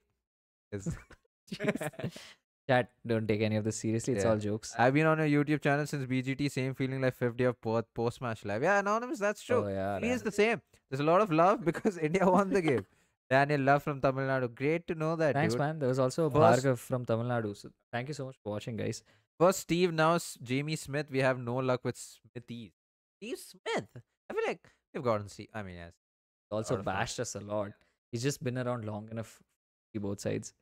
Chat, don't take any of this seriously. It's Yeah. all jokes. I've been on your YouTube channel since BGT. Same feeling like 5th day of post match live. Yeah, anonymous. That's true. Oh yeah. Feels the same. There's a lot of love because India won the game. Daniel, love from Tamil Nadu. Great to know that, Thanks, dude. man. There was also First- Bhargav from Tamil Nadu. So thank you so much for watching, guys. First, Steve, now Jamie Smith. We have no luck with Smithies. Steve Smith. I feel like we've gotten Steve. I mean, yes. Also Lot of fun. bashed us a lot. He's just been around long enough to see both sides.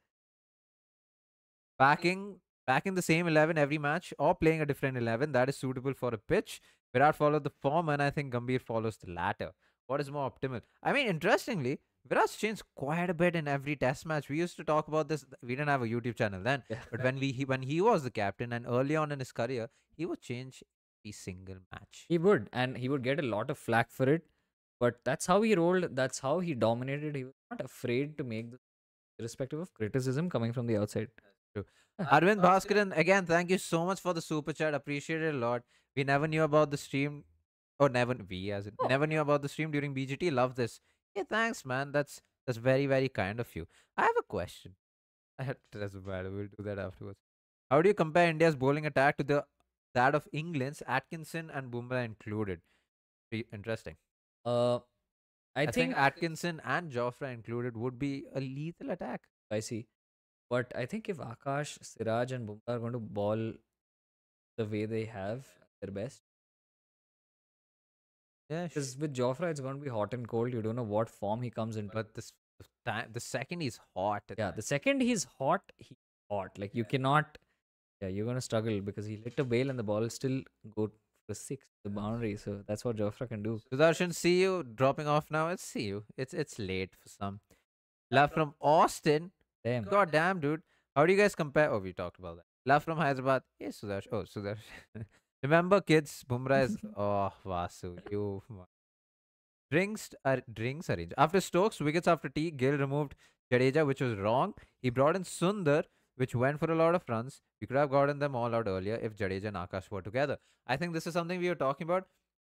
Backing the same 11 every match or playing a different 11 that is suitable for a pitch. Virat followed the form, and I think Gambhir follows the latter. What is more optimal? I mean, interestingly, Virat's changed quite a bit in every test match. We used to talk about this. We didn't have a YouTube channel then, Yeah. but when he was the captain and early on in his career, he would change every single match. He would, and he would get a lot of flack for it. But that's how he rolled. That's how he dominated. He was not afraid to make this, irrespective of criticism coming from the outside. True. Arvind Bhaskaran, again, thank you so much for the super chat. Appreciate it a lot. We never knew about the stream, or never never knew about the stream during BGT. Love this. Yeah, thanks, man. That's very very kind of you. I have a question. That's bad. We'll do that afterwards. How do you compare India's bowling attack to that of England's, Atkinson and Bumrah included? Interesting. I I think think Atkinson and Jofra included would be a lethal attack. I see. But I think if Akash, Siraj, and Bumrah are going to ball the way they have their best, Yeah, because with Jofra it's going to be hot and cold. You don't know what form he comes into. but the second he's hot. Yeah, the second he's hot, he's hot. Like you cannot. Yeah, you're going to struggle because he hit a bail and the ball still go was 6, the boundary. So that's what Jofra can do. Sudarshan, see you dropping off now. It's see you. It's late for some. Love from Austin. Damn. God damn, dude. How do you guys compare? Oh, we talked about that. Love from Hyderabad. Hey, Sudarsh. Oh, Sudarsh. Remember, kids, Bumrah is. Oh, Vasu. You. Drinks arranged. After Stokes, wickets after tea, Gill removed Jadeja, which was wrong. He brought in Sundar, which went for a lot of runs. We could have gotten them all out earlier if Jadeja and Akash were together. I think this is something we were talking about.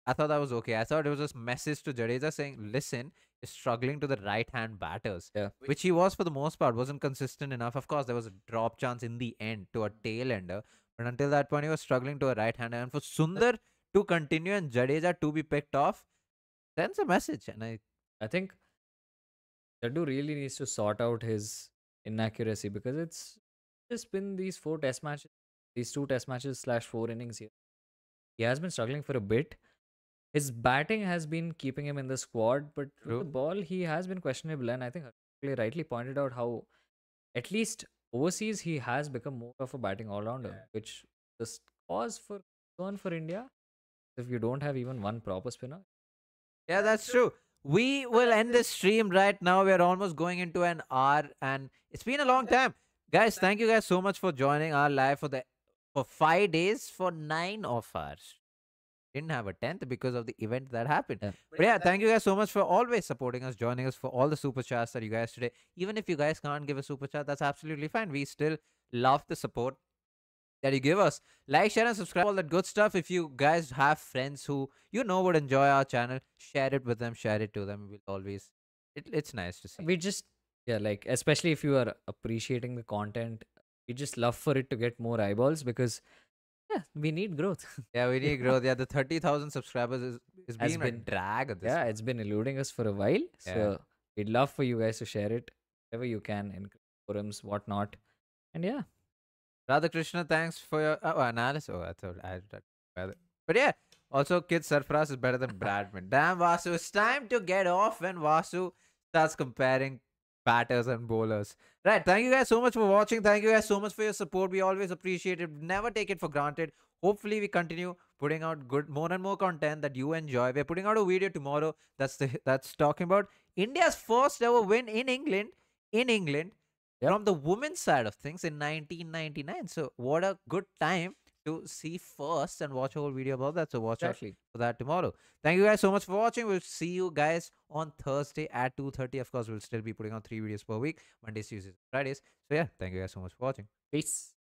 I thought that was okay. I thought it was just message to Jadeja saying, listen, you're struggling to the right hand batters. Yeah. Which he was for the most part, wasn't consistent enough. Of course, there was a drop chance in the end to a tail ender. But until that point, he was struggling to a right hander. And for Sundar to continue and Jadeja to be picked off, sends a message. And I think Jaddu really needs to sort out his inaccuracy because it's just been these 4 test matches, these 2 test matches / 4 innings here. He has been struggling for a bit. His batting has been keeping him in the squad, but with the ball, he has been questionable. And I think Harshali rightly pointed out how, at least overseas, he has become more of a batting all-rounder, which is cause for concern for India if you don't have even one proper spinner. yeah, that's true. We will end this stream right now. We're almost going into an hour, and it's been a long time. Guys, thank you guys so much for joining our live for 5 days for 9 of us. Didn't have a 10th because of the event that happened. Yeah. But yeah, thank you guys so much for always supporting us, joining us for all the super chats that you guys today. Even if you guys can't give a super chat, that's absolutely fine. We still love the support that you give us. Like, share, and subscribe, all that good stuff. If you guys have friends who you know would enjoy our channel, share it with them, share it to them. We'll always, it's nice to see. We just, yeah, like, especially if you are appreciating the content, we just love for it to get more eyeballs because, yeah, we need growth. Yeah, we need growth. Yeah, the 30,000 subscribers is Has being a been- drag at this Yeah, point. it's been eluding us for a while. Yeah. So we'd love for you guys to share it wherever you can in forums, whatnot. And yeah, Radha Krishna, thanks for your analysis. Oh, I thought I had but yeah, also Kid Sarfraz is better than Bradman. Damn, Vasu, it's time to get off when Vasu starts comparing batters and bowlers. Right, thank you guys so much for watching. Thank you guys so much for your support. We always appreciate it. Never take it for granted. Hopefully, we continue putting out more and more content that you enjoy. We're putting out a video tomorrow that's talking about India's first ever win in England. Yep. From the women's side of things in 1999. So what a good time to see first and watch a whole video about that. So watch out exactly. for that tomorrow. Thank you guys so much for watching. We'll see you guys on Thursday at 2:30. Of course, we'll still be putting out 3 videos per week, Mondays, Tuesdays, Fridays. So yeah, thank you guys so much for watching. Peace.